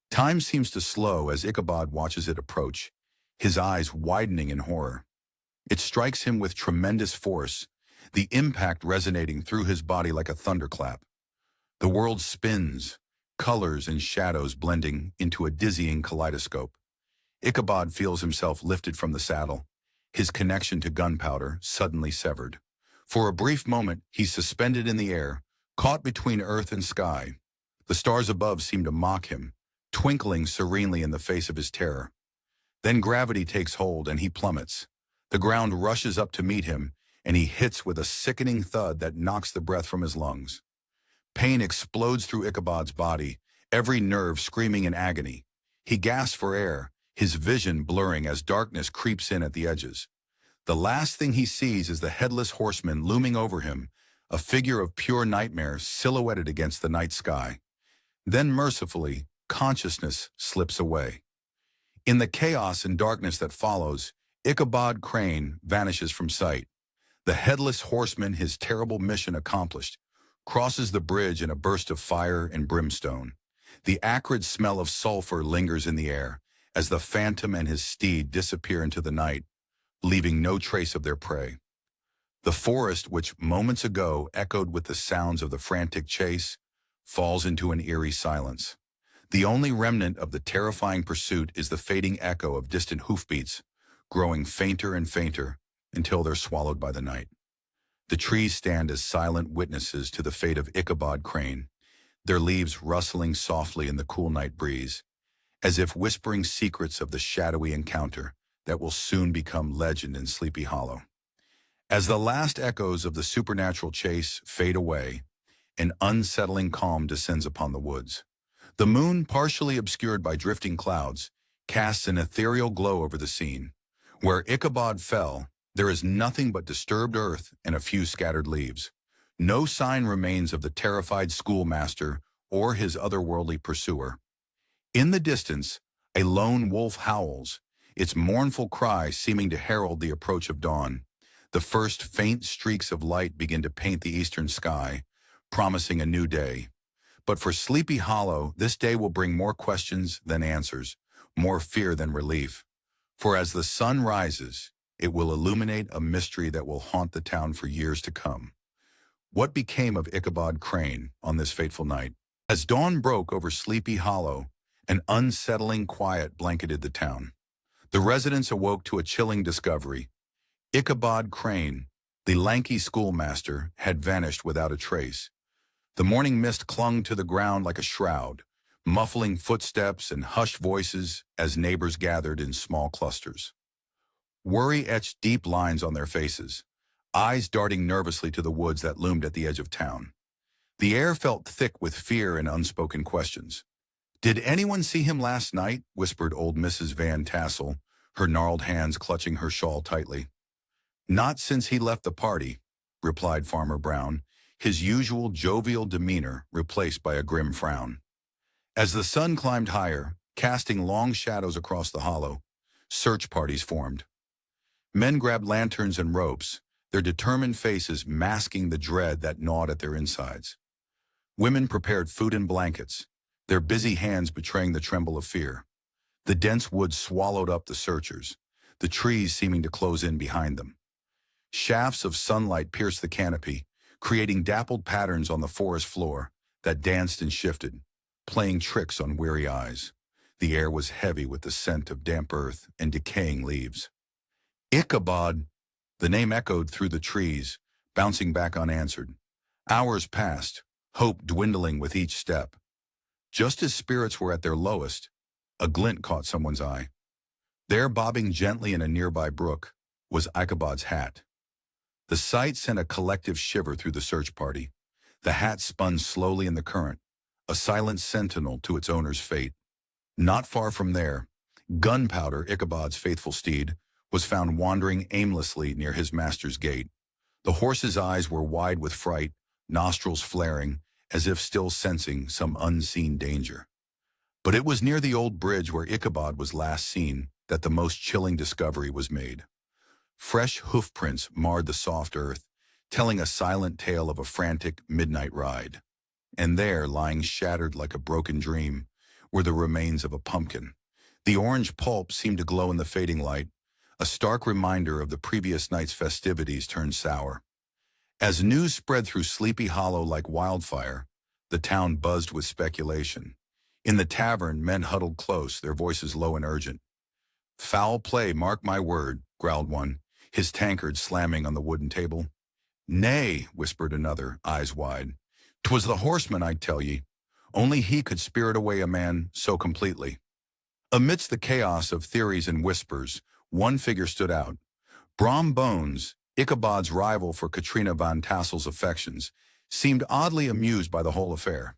Time seems to slow as Ichabod watches it approach, his eyes widening in horror. It strikes him with tremendous force, the impact resonating through his body like a thunderclap. The world spins, colors and shadows blending into a dizzying kaleidoscope. Ichabod feels himself lifted from the saddle, his connection to Gunpowder suddenly severed. For a brief moment, he's suspended in the air, caught between earth and sky. The stars above seem to mock him, twinkling serenely in the face of his terror. Then gravity takes hold and he plummets. The ground rushes up to meet him, and he hits with a sickening thud that knocks the breath from his lungs. Pain explodes through Ichabod's body, every nerve screaming in agony. He gasps for air, his vision blurring as darkness creeps in at the edges. The last thing he sees is the headless horseman looming over him, a figure of pure nightmare silhouetted against the night sky. Then mercifully, consciousness slips away. In the chaos and darkness that follows, Ichabod Crane vanishes from sight. The headless horseman, his terrible mission accomplished, crosses the bridge in a burst of fire and brimstone. The acrid smell of sulfur lingers in the air as the phantom and his steed disappear into the night, leaving no trace of their prey. The forest, which moments ago echoed with the sounds of the frantic chase, falls into an eerie silence. The only remnant of the terrifying pursuit is the fading echo of distant hoofbeats, growing fainter and fainter until they're swallowed by the night. The trees stand as silent witnesses to the fate of Ichabod Crane, their leaves rustling softly in the cool night breeze, as if whispering secrets of the shadowy encounter that will soon become legend in Sleepy Hollow. As the last echoes of the supernatural chase fade away, an unsettling calm descends upon the woods. The moon, partially obscured by drifting clouds, casts an ethereal glow over the scene. Where Ichabod fell, there is nothing but disturbed earth and a few scattered leaves. No sign remains of the terrified schoolmaster or his otherworldly pursuer. In the distance, a lone wolf howls, its mournful cry seeming to herald the approach of dawn. The first faint streaks of light begin to paint the eastern sky, promising a new day. But for Sleepy Hollow, this day will bring more questions than answers, more fear than relief. For as the sun rises, it will illuminate a mystery that will haunt the town for years to come. What became of Ichabod Crane on this fateful night? As dawn broke over Sleepy Hollow, an unsettling quiet blanketed the town. The residents awoke to a chilling discovery. Ichabod Crane, the lanky schoolmaster, had vanished without a trace. The morning mist clung to the ground like a shroud, muffling footsteps and hushed voices as neighbors gathered in small clusters. Worry etched deep lines on their faces, eyes darting nervously to the woods that loomed at the edge of town. The air felt thick with fear and unspoken questions. "Did anyone see him last night?" whispered old Mrs. Van Tassel, her gnarled hands clutching her shawl tightly. "Not since he left the party," replied Farmer Brown, his usual jovial demeanor replaced by a grim frown. As the sun climbed higher, casting long shadows across the hollow, search parties formed. Men grabbed lanterns and ropes, their determined faces masking the dread that gnawed at their insides. Women prepared food and blankets, their busy hands betraying the tremble of fear. The dense woods swallowed up the searchers, the trees seeming to close in behind them. Shafts of sunlight pierced the canopy, creating dappled patterns on the forest floor that danced and shifted, playing tricks on weary eyes. The air was heavy with the scent of damp earth and decaying leaves. Ichabod! The name echoed through the trees, bouncing back unanswered. Hours passed, hope dwindling with each step. Just as spirits were at their lowest, a glint caught someone's eye. There, bobbing gently in a nearby brook, was Ichabod's hat. The sight sent a collective shiver through the search party. The hat spun slowly in the current, a silent sentinel to its owner's fate. Not far from there, Gunpowder, Ichabod's faithful steed, was found wandering aimlessly near his master's gate. The horse's eyes were wide with fright, nostrils flaring, as if still sensing some unseen danger. But it was near the old bridge where Ichabod was last seen that the most chilling discovery was made. Fresh hoofprints marred the soft earth, telling a silent tale of a frantic midnight ride. And there, lying shattered like a broken dream, were the remains of a pumpkin. The orange pulp seemed to glow in the fading light, a stark reminder of the previous night's festivities turned sour. As news spread through Sleepy Hollow like wildfire, the town buzzed with speculation. In the tavern, men huddled close, their voices low and urgent. "Foul play, mark my word," growled one, his tankard slamming on the wooden table. "Nay," whispered another, eyes wide. "'Twas the Horseman, I tell ye. Only he could spirit away a man so completely." Amidst the chaos of theories and whispers, one figure stood out. Brom Bones, Ichabod's rival for Katrina von Tassel's affections, seemed oddly amused by the whole affair.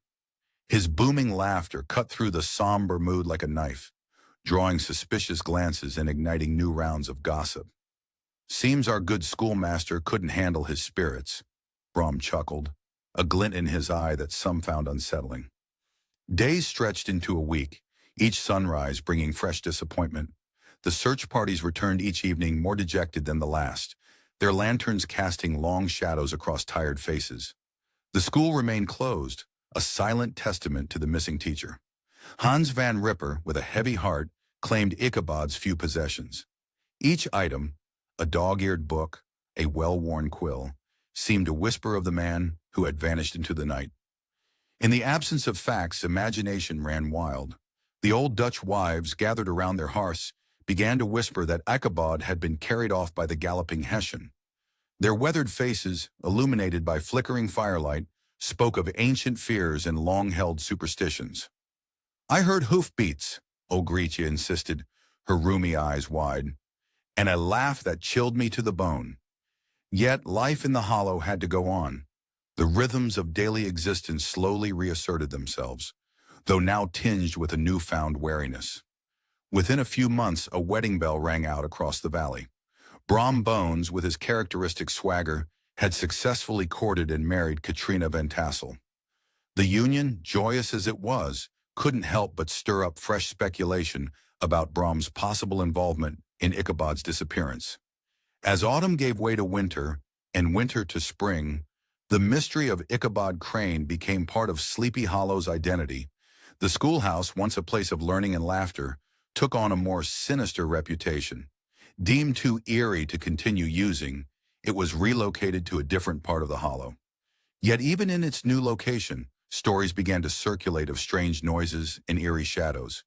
His booming laughter cut through the somber mood like a knife, drawing suspicious glances and igniting new rounds of gossip. "Seems our good schoolmaster couldn't handle his spirits," Brom chuckled, a glint in his eye that some found unsettling. Days stretched into a week, each sunrise bringing fresh disappointment. The search parties returned each evening more dejected than the last, their lanterns casting long shadows across tired faces. The school remained closed, a silent testament to the missing teacher. Hans van Ripper, with a heavy heart, claimed Ichabod's few possessions. Each item, a dog-eared book, a well-worn quill, seemed a whisper of the man who had vanished into the night. In the absence of facts, imagination ran wild. The old Dutch wives, gathered around their hearths, began to whisper that Ichabod had been carried off by the galloping Hessian. Their weathered faces, illuminated by flickering firelight, spoke of ancient fears and long-held superstitions. "I heard hoofbeats," old Grecia insisted, her rheumy eyes wide, "and a laugh that chilled me to the bone." Yet life in the hollow had to go on. The rhythms of daily existence slowly reasserted themselves, though now tinged with a newfound wariness. Within a few months, a wedding bell rang out across the valley. Brom Bones, with his characteristic swagger, had successfully courted and married Katrina van Tassel. The union, joyous as it was, couldn't help but stir up fresh speculation about Brom's possible involvement in Ichabod's disappearance. As autumn gave way to winter and winter to spring, the mystery of Ichabod Crane became part of Sleepy Hollow's identity. The schoolhouse, once a place of learning and laughter, took on a more sinister reputation. Deemed too eerie to continue using, it was relocated to a different part of the hollow. Yet even in its new location, stories began to circulate of strange noises and eerie shadows.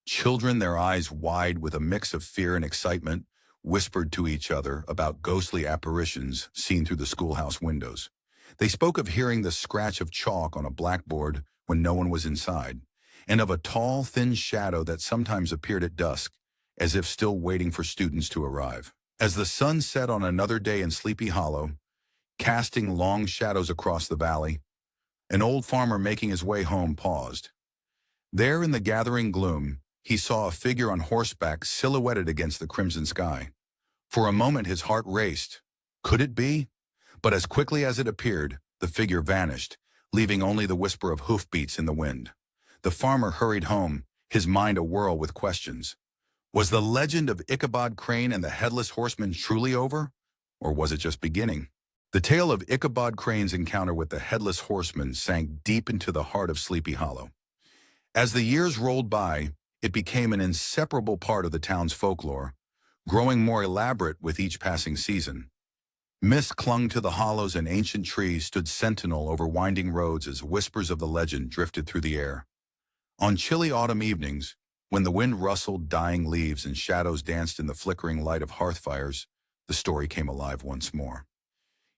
Children, their eyes wide with a mix of fear and excitement, whispered to each other about ghostly apparitions seen through the schoolhouse windows. They spoke of hearing the scratch of chalk on a blackboard when no one was inside, and of a tall, thin shadow that sometimes appeared at dusk, as if still waiting for students to arrive. As the sun set on another day in Sleepy Hollow, casting long shadows across the valley, an old farmer making his way home paused. There in the gathering gloom, he saw a figure on horseback silhouetted against the crimson sky. For a moment his heart raced. Could it be? But as quickly as it appeared, the figure vanished, leaving only the whisper of hoofbeats in the wind. The farmer hurried home, his mind awhirl with questions. Was the legend of Ichabod Crane and the Headless Horseman truly over? Or was it just beginning? The tale of Ichabod Crane's encounter with the Headless Horseman sank deep into the heart of Sleepy Hollow. As the years rolled by, it became an inseparable part of the town's folklore, growing more elaborate with each passing season. Mist clung to the hollows and ancient trees stood sentinel over winding roads as whispers of the legend drifted through the air. On chilly autumn evenings, when the wind rustled dying leaves and shadows danced in the flickering light of hearth fires, the story came alive once more.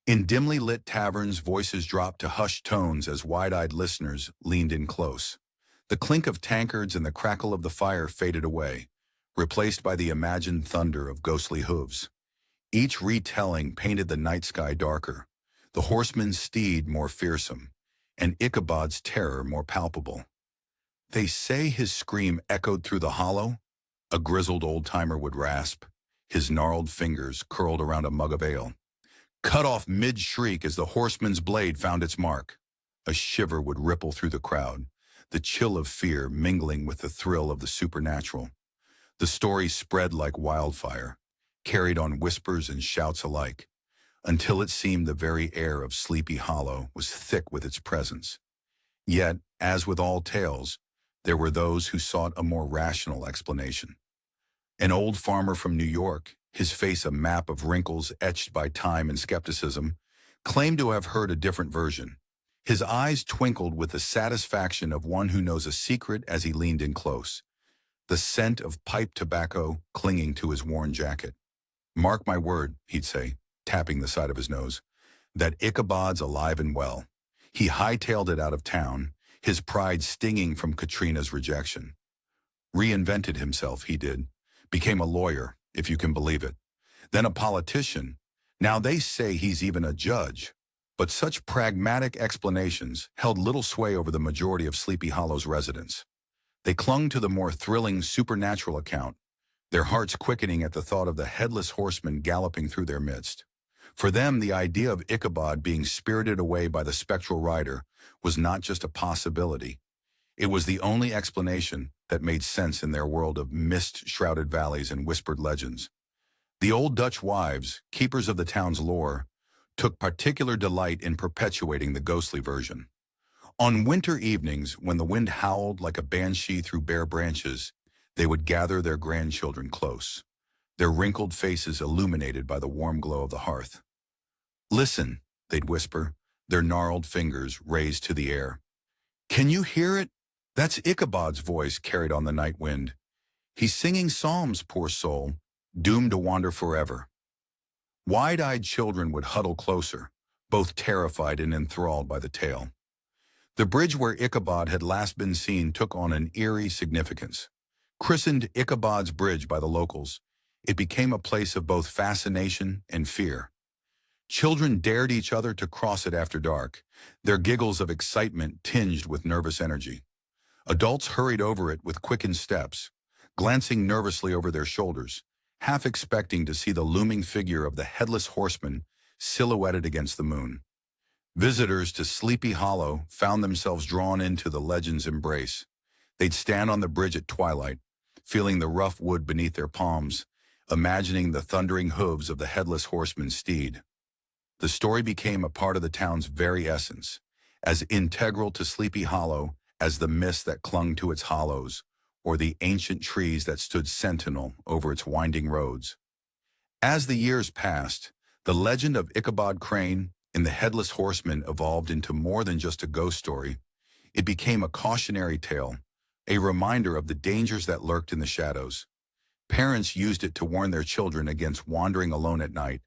In dimly lit taverns, voices dropped to hushed tones as wide-eyed listeners leaned in close. The clink of tankards and the crackle of the fire faded away, replaced by the imagined thunder of ghostly hooves. Each retelling painted the night sky darker, the horseman's steed more fearsome, and Ichabod's terror more palpable. They say his scream echoed through the hollow, a grizzled old-timer would rasp, his gnarled fingers curled around a mug of ale. Cut off mid-shriek as the horseman's blade found its mark. A shiver would ripple through the crowd, the chill of fear mingling with the thrill of the supernatural. The story spread like wildfire, carried on whispers and shouts alike, until it seemed the very air of Sleepy Hollow was thick with its presence. Yet, as with all tales, there were those who sought a more rational explanation. An old farmer from New York, his face a map of wrinkles etched by time and skepticism, claimed to have heard a different version. His eyes twinkled with the satisfaction of one who knows a secret as he leaned in close, the scent of pipe tobacco clinging to his worn jacket. "Mark my word," he'd say, tapping the side of his nose, "that Ichabod's alive and well. He hightailed it out of town, his pride stinging from Katrina's rejection. Reinvented himself, he did. Became a lawyer, if you can believe it. Then a politician. Now they say he's even a judge. But such pragmatic explanations held little sway over the majority of Sleepy Hollow's residents. They clung to the more thrilling supernatural account, their hearts quickening at the thought of the Headless Horseman galloping through their midst. For them, the idea of Ichabod being spirited away by the spectral rider was not just a possibility. It was the only explanation that made sense in their world of mist-shrouded valleys and whispered legends. The old Dutch wives, keepers of the town's lore, took particular delight in perpetuating the ghostly version. On winter evenings, when the wind howled like a banshee through bare branches, they would gather their grandchildren close, their wrinkled faces illuminated by the warm glow of the hearth. "Listen," they'd whisper, their gnarled fingers raised to the air. "Can you hear it? That's Ichabod's voice carried on the night wind. He's singing psalms, poor soul, doomed to wander forever." Wide-eyed children would huddle closer, both terrified and enthralled by the tale. The bridge where Ichabod had last been seen took on an eerie significance. Christened Ichabod's Bridge by the locals, it became a place of both fascination and fear. Children dared each other to cross it after dark, their giggles of excitement tinged with nervous energy. Adults hurried over it with quickened steps, glancing nervously over their shoulders, half expecting to see the looming figure of the Headless Horseman silhouetted against the moon. Visitors to Sleepy Hollow found themselves drawn into the legend's embrace. They'd stand on the bridge at twilight, feeling the rough wood beneath their palms, imagining the thundering hooves of the Headless Horseman's steed. The story became a part of the town's very essence, as integral to Sleepy Hollow as the mist that clung to its hollows, or the ancient trees that stood sentinel over its winding roads. As the years passed, the legend of Ichabod Crane and the Headless Horseman evolved into more than just a ghost story. It became a cautionary tale, a reminder of the dangers that lurked in the shadows. Parents used it to warn their children against wandering alone at night,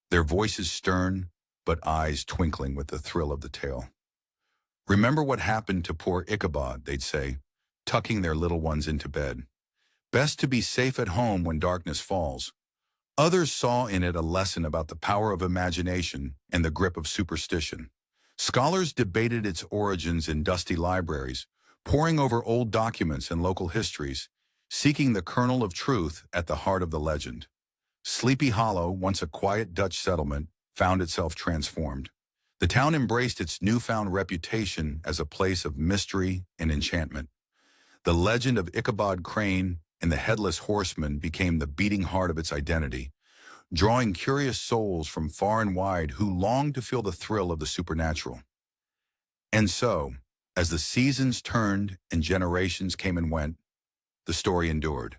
their voices stern, but eyes twinkling with the thrill of the tale. "Remember what happened to poor Ichabod," they'd say, tucking their little ones into bed. "Best to be safe at home when darkness falls." Others saw in it a lesson about the power of imagination and the grip of superstition. Scholars debated its origins in dusty libraries, poring over old documents and local histories, seeking the kernel of truth at the heart of the legend. Sleepy Hollow, once a quiet Dutch settlement, found itself transformed. The town embraced its newfound reputation as a place of mystery and enchantment. The legend of Ichabod Crane and the Headless Horseman became the beating heart of its identity, drawing curious souls from far and wide who longed to feel the thrill of the supernatural. And so, as the seasons turned and generations came and went, the story endured.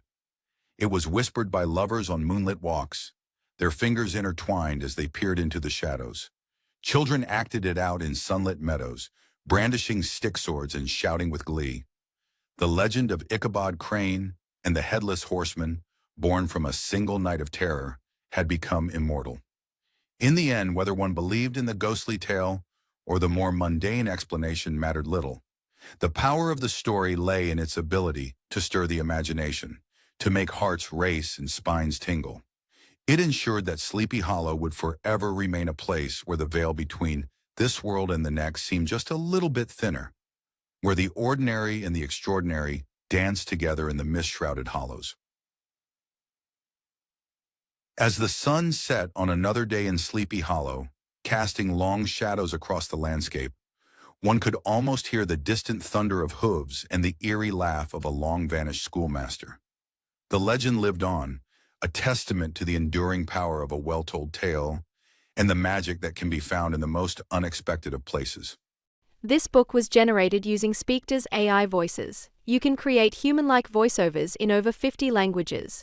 It was whispered by lovers on moonlit walks, their fingers intertwined as they peered into the shadows. Children acted it out in sunlit meadows, brandishing stick swords and shouting with glee. The legend of Ichabod Crane and the Headless Horseman, born from a single night of terror, had become immortal. In the end, whether one believed in the ghostly tale or the more mundane explanation mattered little. The power of the story lay in its ability to stir the imagination, to make hearts race and spines tingle. It ensured that Sleepy Hollow would forever remain a place where the veil between this world and the next seemed just a little bit thinner, where the ordinary and the extraordinary danced together in the mist-shrouded hollows. As the sun set on another day in Sleepy Hollow, casting long shadows across the landscape, one could almost hear the distant thunder of hooves and the eerie laugh of a long-vanished schoolmaster. The legend lived on, a testament to the enduring power of a well-told tale and the magic that can be found in the most unexpected of places. This book was generated using Speakter's AI voices. You can create human-like voiceovers in over 50 languages.